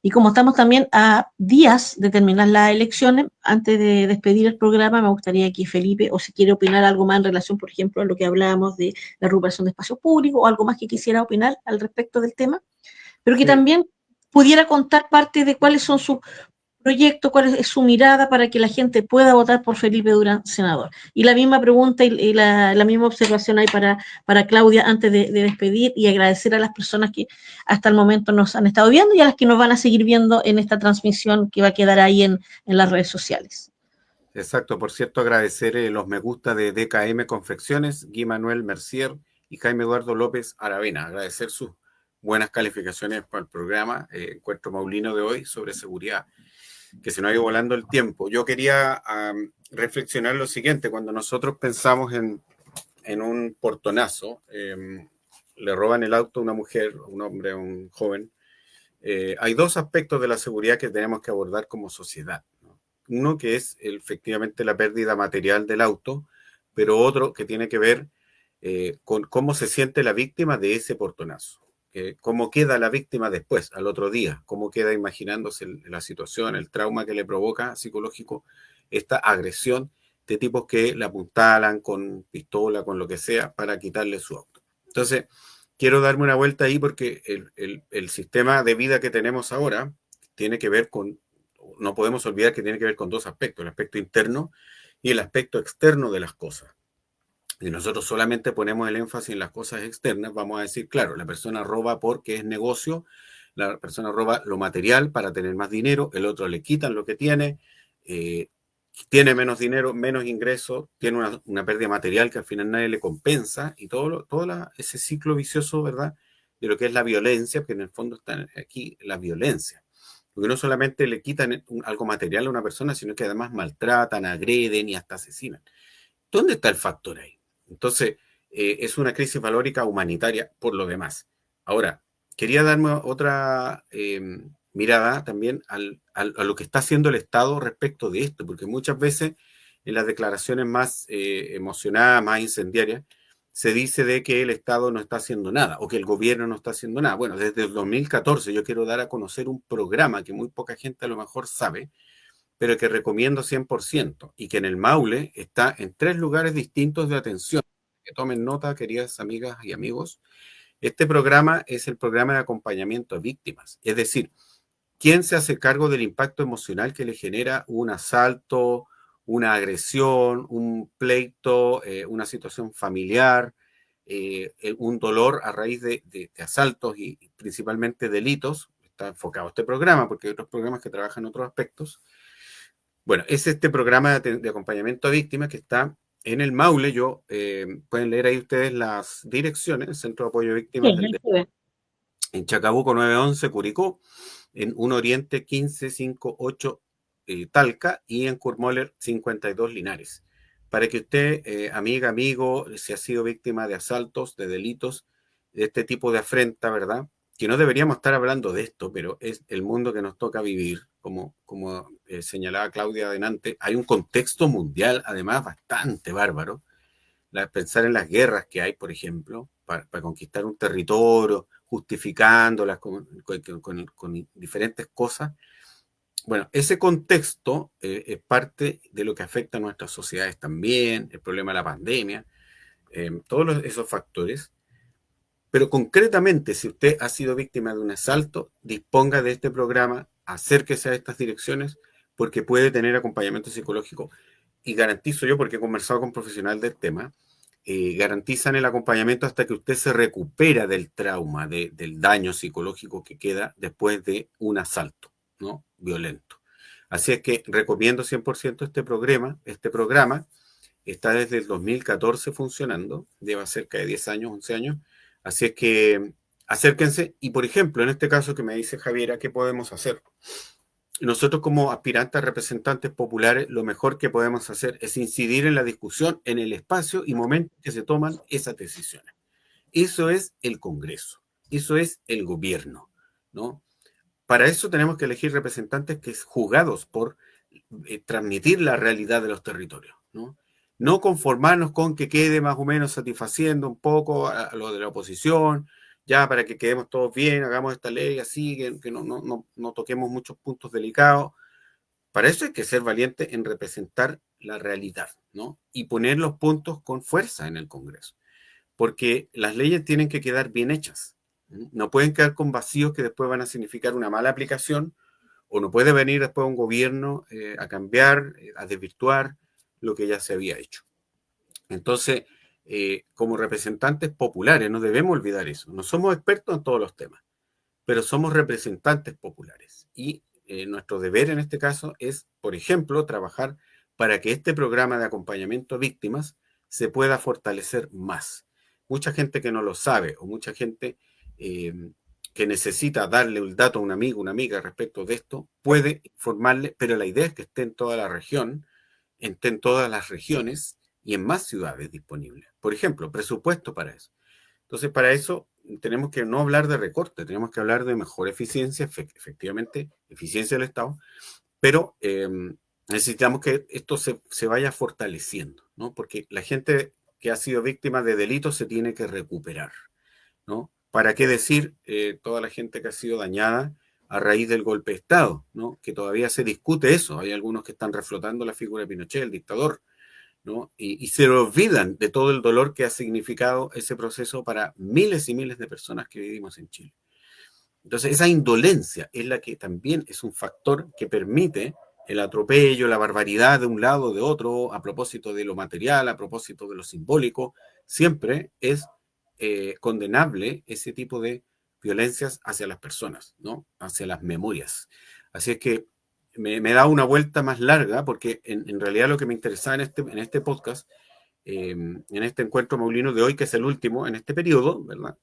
y como estamos también a días de terminar las elecciones, antes de despedir el programa, me gustaría que Felipe, o si quiere opinar algo más en relación, por ejemplo, a lo que hablábamos de la recuperación de espacios públicos, o algo más que quisiera opinar al respecto del tema, pero que Sí, también pudiera contar parte de cuáles son sus proyectos, cuál es su mirada para que la gente pueda votar por Felipe Durán, senador. Y la misma pregunta y la misma observación hay para Claudia antes de despedir y agradecer a las personas que hasta el momento nos han estado viendo y a las que nos van a seguir viendo en esta transmisión que va a quedar ahí en las redes sociales. exacto. Por cierto, agradecer los me gusta de DKM Confecciones, Guy Manuel Mercier y Jaime Eduardo López Aravena. Agradecer sus buenas calificaciones para el programa Encuentro Maulino de hoy sobre seguridad, que se nos ha ido volando el tiempo. Yo quería reflexionar lo siguiente: cuando nosotros pensamos en un portonazo, le roban el auto a una mujer, a un hombre, a un joven, hay dos aspectos de la seguridad que tenemos que abordar como sociedad, ¿no? Uno que es efectivamente la pérdida material del auto, pero otro que tiene que ver con cómo se siente la víctima de ese portonazo. Cómo queda la víctima después, al otro día, cómo queda imaginándose la situación, el trauma que le provoca psicológico esta agresión de tipos que le apuntalan con pistola, con lo que sea, para quitarle su auto. Entonces, quiero darme una vuelta ahí porque el sistema de vida que tenemos ahora tiene que ver con, no podemos olvidar que tiene que ver con dos aspectos, el aspecto interno y el aspecto externo de las cosas. Si nosotros solamente ponemos el énfasis en las cosas externas, vamos a decir, claro, la persona roba porque es negocio, la persona roba lo material para tener más dinero, el otro le quitan lo que tiene menos dinero, menos ingresos, tiene una pérdida material que al final nadie le compensa y todo ese ciclo vicioso, ¿verdad? De lo que es la violencia, porque en el fondo está aquí la violencia. Porque no solamente le quitan algo material a una persona, sino que además maltratan, agreden y hasta asesinan. ¿Dónde está el factor ahí? Entonces, es una crisis valórica humanitaria por lo demás. Ahora, quería darme otra mirada también a lo que está haciendo el Estado respecto de esto, porque muchas veces en las declaraciones más emocionadas, más incendiarias, se dice de que el Estado no está haciendo nada o que el gobierno no está haciendo nada. Bueno, desde el 2014 yo quiero dar a conocer un programa que muy poca gente a lo mejor sabe, pero que recomiendo 100% y que en el Maule está en 3 lugares distintos de atención. Que tomen nota, queridas amigas y amigos. Este programa es el programa de acompañamiento a víctimas. Es decir, ¿quién se hace cargo del impacto emocional que le genera un asalto, una agresión, un pleito, una situación familiar, un dolor a raíz de asaltos y principalmente delitos? Está enfocado este programa porque hay otros programas que trabajan en otros aspectos. Bueno, es este programa de acompañamiento a víctimas que está en el Maule. Pueden leer ahí ustedes las direcciones, Centro de Apoyo a Víctimas del Delito, en Chacabuco 911, Curicó, en 1 Oriente 1558 Talca y en Kurmoller 52 Linares. Para que usted, amiga, amigo, si ha sido víctima de asaltos, de delitos, de este tipo de afrenta, ¿verdad? Que no deberíamos estar hablando de esto, pero es el mundo que nos toca vivir, como señalaba Claudia adelante. Hay un contexto mundial, además, bastante bárbaro. Pensar en las guerras que hay, por ejemplo, para conquistar un territorio, justificándolas con diferentes cosas. Bueno, ese contexto es parte de lo que afecta a nuestras sociedades también, el problema de la pandemia, todos esos factores. Pero concretamente, si usted ha sido víctima de un asalto, disponga de este programa, acérquese a estas direcciones, porque puede tener acompañamiento psicológico. Y garantizo yo, porque he conversado con profesionales del tema, garantizan el acompañamiento hasta que usted se recupera del trauma, del daño psicológico que queda después de un asalto, ¿no? Violento. Así es que recomiendo 100% este programa. Este programa está desde el 2014 funcionando, lleva cerca de 10 años, 11 años. Así es que acérquense y, por ejemplo, en este caso que me dice Javiera, ¿qué podemos hacer? Nosotros como aspirantes representantes populares, lo mejor que podemos hacer es incidir en la discusión, en el espacio y momento que se toman esas decisiones. Eso es el Congreso, eso es el gobierno, ¿no? Para eso tenemos que elegir representantes que es juzgados por transmitir la realidad de los territorios, ¿no? No conformarnos con que quede más o menos satisfaciendo un poco a lo de la oposición, ya para que quedemos todos bien, hagamos esta ley así, que no toquemos muchos puntos delicados. Para eso hay que ser valiente en representar la realidad, ¿no? Y poner los puntos con fuerza en el Congreso, porque las leyes tienen que quedar bien hechas. No pueden quedar con vacíos que después van a significar una mala aplicación, o no puede venir después un gobierno a cambiar, a desvirtuar lo que ya se había hecho. Entonces, como representantes populares, no debemos olvidar eso. No somos expertos en todos los temas, pero somos representantes populares. Y nuestro deber en este caso es, por ejemplo, trabajar para que este programa de acompañamiento a víctimas se pueda fortalecer más. Mucha gente que no lo sabe o mucha gente que necesita darle un dato a un amigo, una amiga respecto de esto, puede informarle, pero la idea es que esté en toda la región, esté en todas las regiones y en más ciudades disponibles. Por ejemplo, presupuesto para eso. Entonces, para eso tenemos que no hablar de recorte, tenemos que hablar de mejor eficiencia, efectivamente, eficiencia del Estado, pero necesitamos que esto se vaya fortaleciendo, ¿no? Porque la gente que ha sido víctima de delitos se tiene que recuperar, ¿no? ¿Para qué decir toda la gente que ha sido dañada a raíz del golpe de Estado, ¿no? Que todavía se discute eso. Hay algunos que están reflotando la figura de Pinochet, el dictador, ¿no? Y se olvidan de todo el dolor que ha significado ese proceso para miles y miles de personas que vivimos en Chile. Entonces, esa indolencia es la que también es un factor que permite el atropello, la barbaridad de un lado o de otro, a propósito de lo material, a propósito de lo simbólico. Siempre es condenable ese tipo de violencias hacia las personas, ¿no? Hacia las memorias. Así es que me da una vuelta más larga, porque en realidad lo que me interesaba en este podcast, en este encuentro maulino de hoy, que es el último en este periodo, ¿verdad?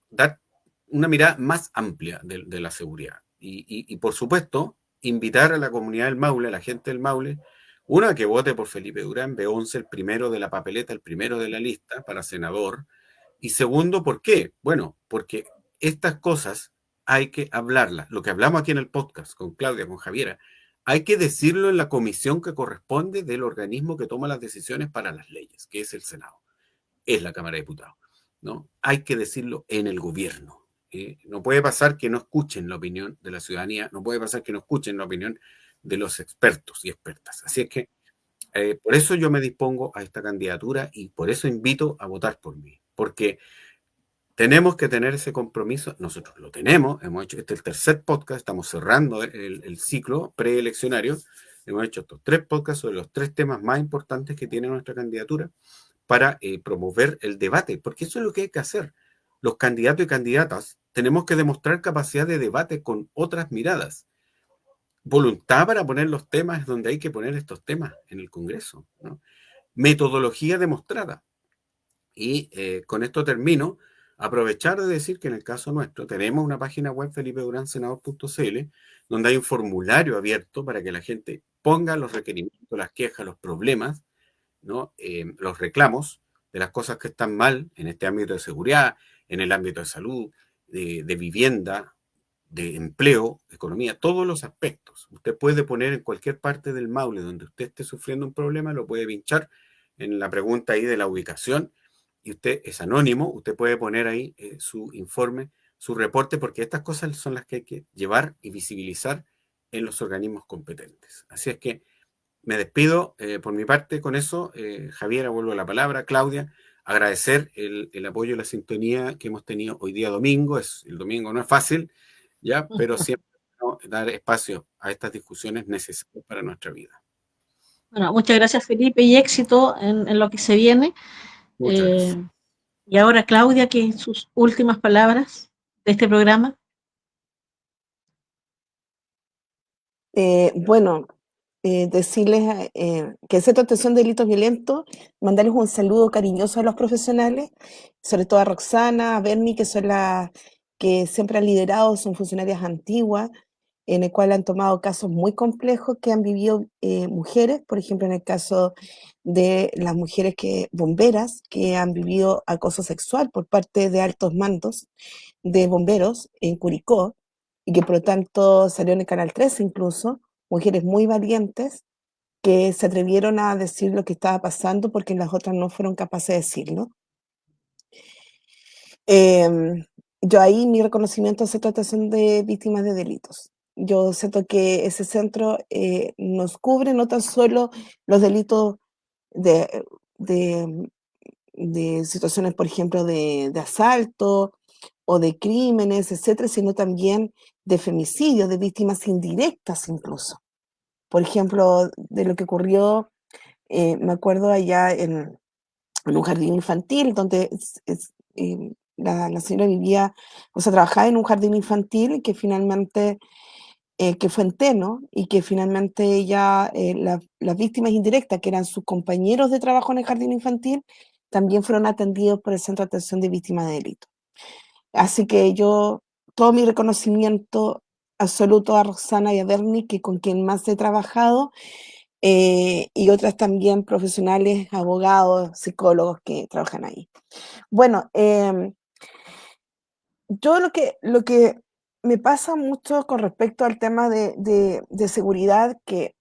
Dar una mirada más amplia de la seguridad. Y, por supuesto, invitar a la comunidad del Maule, a la gente del Maule, una, que vote por Felipe Durán, B11, el primero de la papeleta, el primero de la lista para senador. Y segundo, ¿por qué? Bueno, porque estas cosas hay que hablarlas. Lo que hablamos aquí en el podcast con Claudia, con Javiera, hay que decirlo en la comisión que corresponde del organismo que toma las decisiones para las leyes, que es el Senado, es la Cámara de Diputados, ¿no? Hay que decirlo en el gobierno. No puede pasar que no escuchen la opinión de la ciudadanía, no puede pasar que no escuchen la opinión de los expertos y expertas. Así es que por eso yo me dispongo a esta candidatura y por eso invito a votar por mí, porque tenemos que tener ese compromiso. Nosotros lo tenemos, hemos hecho este es el tercer podcast, estamos cerrando el ciclo preeleccionario, hemos hecho estos 3 podcasts sobre los 3 temas más importantes que tiene nuestra candidatura para promover el debate, porque eso es lo que hay que hacer. Los candidatos y candidatas tenemos que demostrar capacidad de debate con otras miradas, voluntad para poner los temas donde hay que poner estos temas en el Congreso, ¿no? Metodología demostrada. Y con esto termino. Aprovechar de decir que en el caso nuestro tenemos una página web, felipeduranssenador.cl, donde hay un formulario abierto para que la gente ponga los requerimientos, las quejas, los problemas, ¿no? Los reclamos de las cosas que están mal en este ámbito de seguridad, en el ámbito de salud, de vivienda, de empleo, de economía, todos los aspectos. Usted puede poner en cualquier parte del Maule donde usted esté sufriendo un problema, lo puede pinchar en la pregunta ahí de la ubicación y usted es anónimo, usted puede poner ahí su informe, su reporte, porque estas cosas son las que hay que llevar y visibilizar en los organismos competentes. Así es que me despido por mi parte con eso. Javiera, vuelvo a la palabra. Claudia, agradecer el apoyo y la sintonía que hemos tenido hoy día domingo. El domingo no es fácil, ¿ya? Pero siempre, ¿no?, dar espacio a estas discusiones necesarias para nuestra vida. Bueno, muchas gracias, Felipe, y éxito en lo que se viene. Muchas gracias. Y ahora Claudia, que sus últimas palabras de este programa. Bueno, decirles que excepto atención de delitos violentos, mandarles un saludo cariñoso a los profesionales, sobre todo a Roxana, a Bernie, que son las que siempre han liderado, son funcionarias antiguas, en el cual han tomado casos muy complejos que han vivido mujeres, por ejemplo, en el caso de las mujeres bomberas que han vivido acoso sexual por parte de altos mandos de bomberos en Curicó, y que por lo tanto salió en el Canal 13 incluso, mujeres muy valientes que se atrevieron a decir lo que estaba pasando porque las otras no fueron capaces de decirlo. Yo ahí mi reconocimiento a esa tratación de víctimas de delitos. Yo siento que ese centro nos cubre no tan solo los delitos de, de, de situaciones, por ejemplo, de asalto o de crímenes, etcétera, sino también de femicidios, de víctimas indirectas incluso. Por ejemplo, de lo que ocurrió, me acuerdo allá en un jardín infantil, donde la señora vivía, o sea, trabajaba en un jardín infantil que finalmente, que fue en Teno, y que finalmente ella, las víctimas indirectas, que eran sus compañeros de trabajo en el jardín infantil, también fueron atendidos por el Centro de Atención de Víctimas de Delito. Así que yo, todo mi reconocimiento absoluto a Roxana y a Bernie, que con quien más he trabajado, y otras también profesionales, abogados, psicólogos que trabajan ahí. Bueno, yo lo que me pasa mucho con respecto al tema de seguridad, que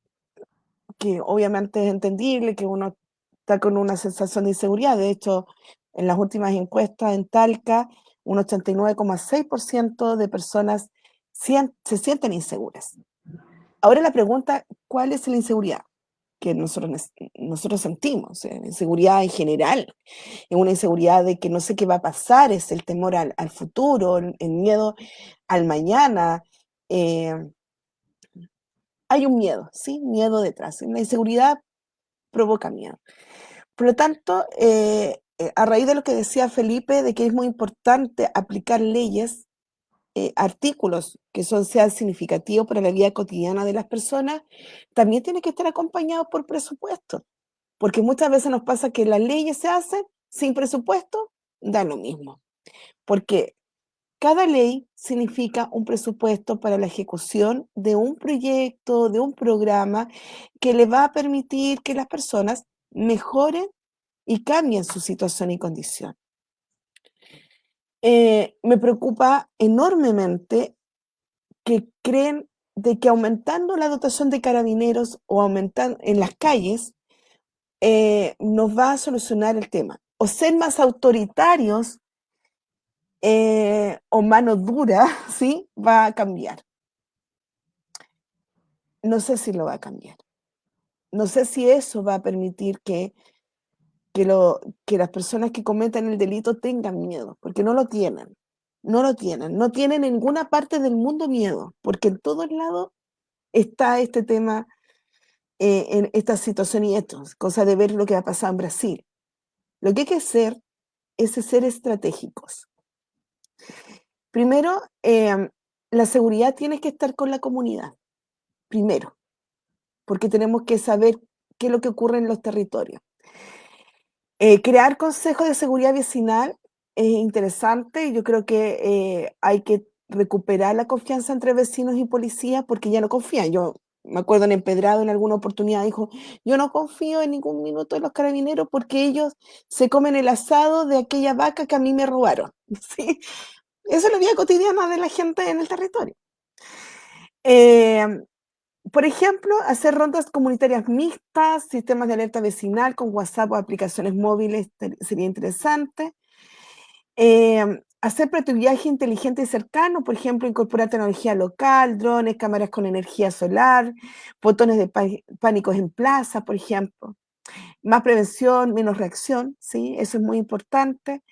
obviamente es entendible que uno está con una sensación de inseguridad. De hecho, en las últimas encuestas en Talca, un 89,6% de personas se sienten inseguras. Ahora la pregunta, ¿cuál es la inseguridad? que nosotros sentimos, inseguridad en general, es una inseguridad de que no sé qué va a pasar, es el temor al futuro, el miedo al mañana. Hay un miedo, ¿sí? Miedo detrás. La inseguridad provoca miedo. Por lo tanto, a raíz de lo que decía Felipe, de que es muy importante aplicar leyes, artículos que sean significativos para la vida cotidiana de las personas, también tiene que estar acompañado por presupuesto, porque muchas veces nos pasa que las leyes se hacen sin presupuesto, da lo mismo, porque cada ley significa un presupuesto para la ejecución de un proyecto, de un programa que le va a permitir que las personas mejoren y cambien su situación y condición. Me preocupa enormemente que creen de que aumentando la dotación de carabineros o aumentando en las calles nos va a solucionar el tema. O ser más autoritarios o mano dura, ¿sí? Va a cambiar. No sé si lo va a cambiar. No sé si eso va a permitir que las personas que cometan el delito tengan miedo, porque no lo tienen. No lo tienen. No tienen en ninguna parte del mundo miedo, porque en todos lados está este tema, en esta situación y esto, cosa de ver lo que ha pasado en Brasil. Lo que hay que hacer es ser estratégicos. Primero, la seguridad tiene que estar con la comunidad, primero, porque tenemos que saber qué es lo que ocurre en los territorios. Crear consejos de seguridad vecinal es interesante. Yo creo que hay que recuperar la confianza entre vecinos y policías porque ya no confían. Yo me acuerdo en Empedrado en alguna oportunidad dijo, yo no confío en ningún minuto en los carabineros porque ellos se comen el asado de aquella vaca que a mí me robaron. ¿Sí? Esa es la vida cotidiana de la gente en el territorio. Por ejemplo, hacer rondas comunitarias mixtas, sistemas de alerta vecinal con WhatsApp o aplicaciones móviles sería interesante. Hacer patrullaje inteligente y cercano, por ejemplo, incorporar tecnología local, drones, cámaras con energía solar, botones de pánicos en plaza, por ejemplo. Más prevención, menos reacción, ¿sí? Eso es muy importante.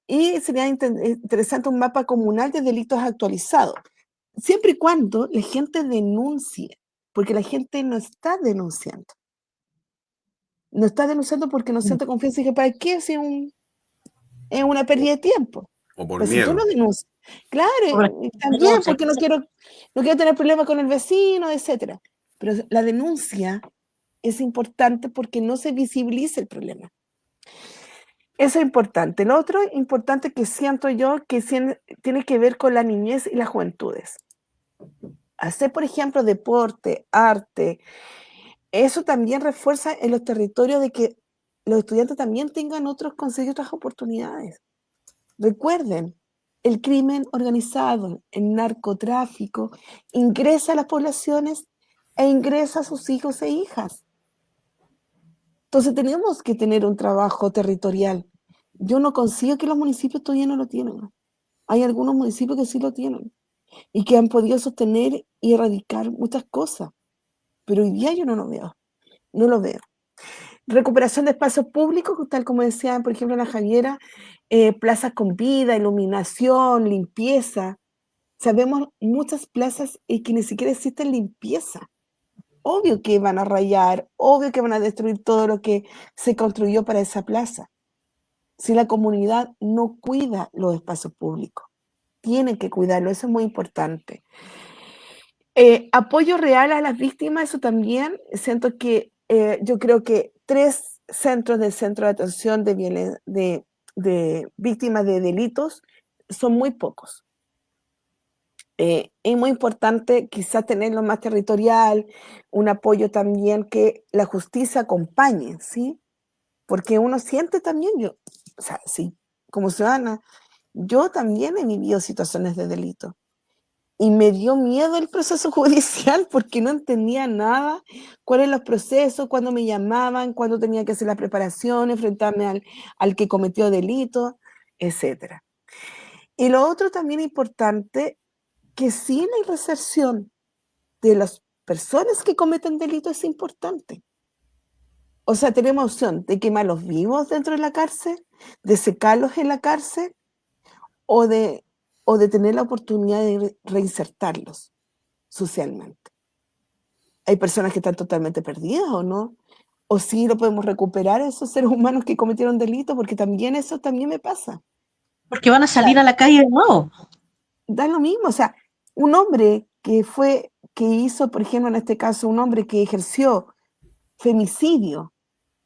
Y sería interesante un mapa comunal de delitos actualizado, siempre y cuando la gente denuncie, porque la gente no está denunciando. No está denunciando porque no siente confianza y que ¿para qué? Si es una pérdida de tiempo. O por Pues si tú miedo. no denuncias, claro, y también porque no quiero tener problemas con el vecino, etcétera. Pero la denuncia es importante porque no se visibiliza el problema. Eso es importante. Lo otro importante que siento yo que tiene que ver con la niñez y las juventudes. Hacer, por ejemplo, deporte, arte, eso también refuerza en los territorios de que los estudiantes también tengan otros consejos, otras oportunidades. Recuerden, el crimen organizado, el narcotráfico, ingresa a las poblaciones e ingresa a sus hijos e hijas. Entonces tenemos que tener un trabajo territorial. Yo no consigo que los municipios todavía no lo tienen. Hay algunos municipios que sí lo tienen y que han podido sostener y erradicar muchas cosas, pero hoy día yo no lo veo, no lo veo. Recuperación de espacios públicos, tal como decía, por ejemplo, la Javiera, plazas con vida, iluminación, limpieza. Sabemos muchas plazas que ni siquiera existen limpieza. Obvio que van a rayar, obvio que van a destruir todo lo que se construyó para esa plaza. Si la comunidad no cuida los espacios públicos, tienen que cuidarlo, eso es muy importante. Apoyo real a las víctimas, eso también, siento que yo creo que 3 centros del centro de atención de víctimas de delitos son muy pocos. Es muy importante quizás tenerlo más territorial, un apoyo también que la justicia acompañe, ¿sí? Porque uno siente también, o sea, sí, como ciudadana, yo también he vivido situaciones de delito. Y me dio miedo el proceso judicial porque no entendía nada, cuáles eran los procesos, cuándo me llamaban, cuándo tenía que hacer la preparación, enfrentarme al que cometió delito, etc. Y lo otro también importante, que sí la reinserción de las personas que cometen delito es importante. O sea, tenemos opción de quemarlos vivos dentro de la cárcel, de secarlos en la cárcel, o de tener la oportunidad de reinsertarlos socialmente. Hay personas que están totalmente perdidas, ¿o no? O sí lo podemos recuperar a esos seres humanos que cometieron delito, porque también eso también me pasa. Porque van a salir a la calle de nuevo. Da lo mismo, o sea, un hombre que hizo, por ejemplo, en este caso, un hombre que ejerció femicidio,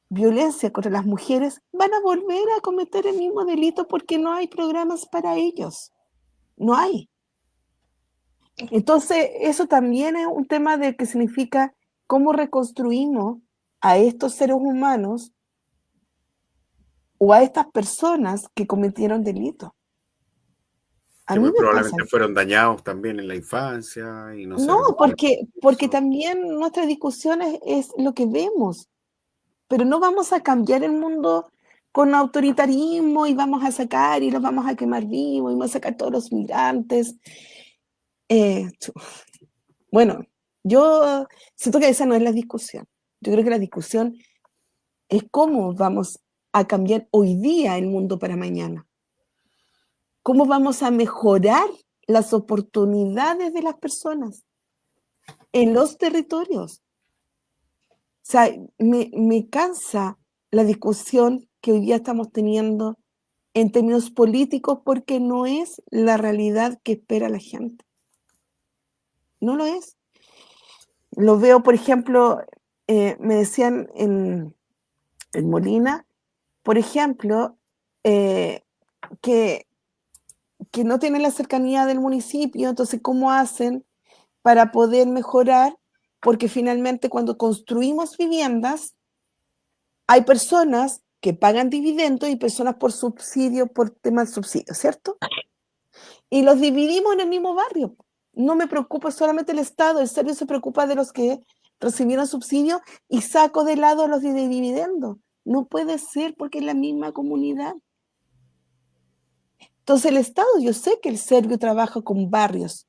violencia contra las mujeres, van a volver a cometer el mismo delito porque no hay programas para ellos. No hay. Entonces, eso también es un tema de que significa cómo reconstruimos a estos seres humanos o a estas personas que cometieron delitos. A mí muy me pasa. probablemente fueron dañados también en la infancia y no sé. No, porque también nuestra discusión es lo que vemos, pero no vamos a cambiar el mundo con autoritarismo y vamos a sacar y los vamos a quemar vivos y vamos a sacar todos los migrantes. Bueno, yo siento que esa no es la discusión. Yo creo que la discusión es cómo vamos a cambiar hoy día el mundo para mañana. ¿Cómo vamos a mejorar las oportunidades de las personas en los territorios? O sea, me cansa la discusión que hoy día estamos teniendo en términos políticos porque no es la realidad que espera la gente. No lo es. Lo veo, por ejemplo, me decían en Molina, por ejemplo, que no tienen la cercanía del municipio, entonces, ¿cómo hacen para poder mejorar? Porque finalmente cuando construimos viviendas, hay personas que pagan dividendos y personas por subsidio, por tema de subsidio, ¿cierto? Y los dividimos en el mismo barrio. No me preocupa solamente el Estado, el Estado se preocupa de los que recibieron subsidio y saco de lado a los de dividendos. No puede ser porque es la misma comunidad. Entonces el Estado, yo sé que el Servio trabaja con barrios,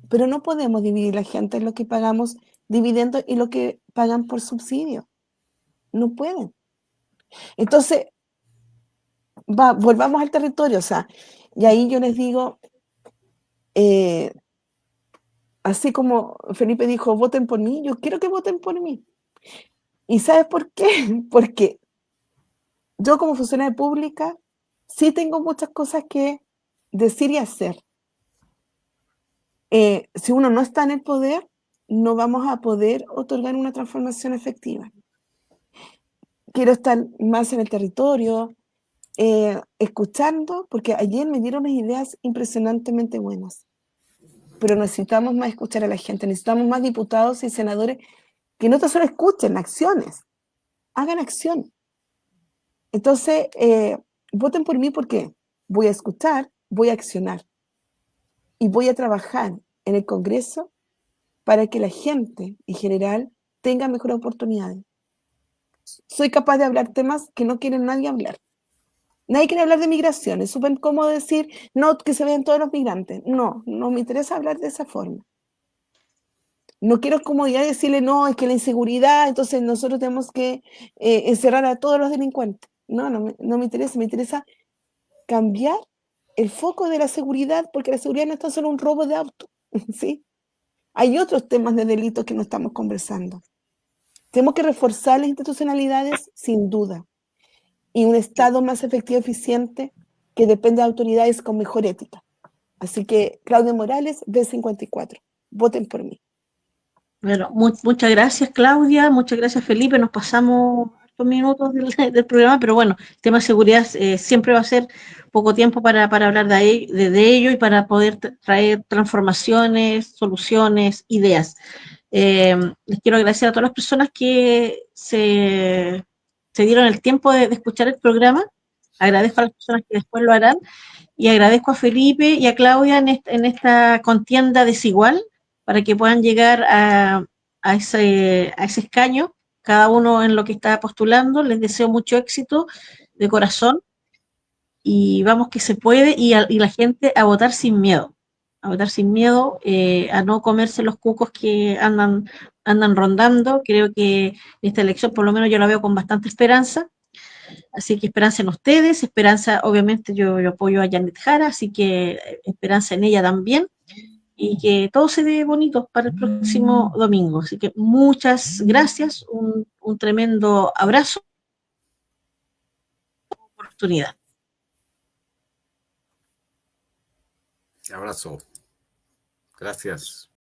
pero no podemos dividir la gente en lo que pagamos dividendos y lo que pagan por subsidio. No pueden. Entonces, volvamos al territorio, o sea, y ahí yo les digo, así como Felipe dijo, voten por mí, yo quiero que voten por mí. ¿Y sabes por qué? Porque yo como funcionaria pública sí tengo muchas cosas que decir y hacer. Si uno no está en el poder, no vamos a poder otorgar una transformación efectiva. Quiero estar más en el territorio, escuchando, porque ayer me dieron unas ideas impresionantemente buenas, pero necesitamos más escuchar a la gente, necesitamos más diputados y senadores que no solo escuchen, acciones, hagan acción. Entonces, voten por mí porque voy a escuchar, voy a accionar y voy a trabajar en el Congreso para que la gente en general tenga mejores oportunidades. Soy capaz de hablar temas que no quiere nadie hablar. Nadie quiere hablar de migración. Es súper cómodo decir, no, que se vean todos los migrantes. No, no me interesa hablar de esa forma. No quiero comodidad de decirle, no, es que la inseguridad, entonces nosotros tenemos que encerrar a todos los delincuentes. No, no me interesa cambiar el foco de la seguridad, porque la seguridad no es tan solo un robo de auto, ¿sí? Hay otros temas de delitos que no estamos conversando. Tenemos que reforzar las institucionalidades, sin duda, y un Estado más efectivo y eficiente que depende de autoridades con mejor ética. Así que, Claudia Morales, B54, voten por mí. Bueno, muchas gracias, Claudia, muchas gracias, Felipe. Nos pasamos estos minutos del programa, pero bueno, el tema de seguridad siempre va a ser poco tiempo para hablar de ello y para poder traer transformaciones, soluciones, ideas. Les quiero agradecer a todas las personas que se dieron el tiempo de escuchar el programa. Agradezco a las personas que después lo harán y agradezco a Felipe y a Claudia en esta contienda desigual para que puedan llegar a ese escaño, cada uno en lo que está postulando. Les deseo mucho éxito de corazón y vamos que se puede y la gente a votar sin miedo. a votar sin miedo, a no comerse los cucos que andan rondando. Creo que esta elección por lo menos yo la veo con bastante esperanza. Así que esperanza en ustedes, esperanza, obviamente yo apoyo a Janet Jara, así que esperanza en ella también, y que todo se dé bonito para el próximo domingo. Así que muchas gracias, un tremendo abrazo, oportunidad. Abrazo. Gracias.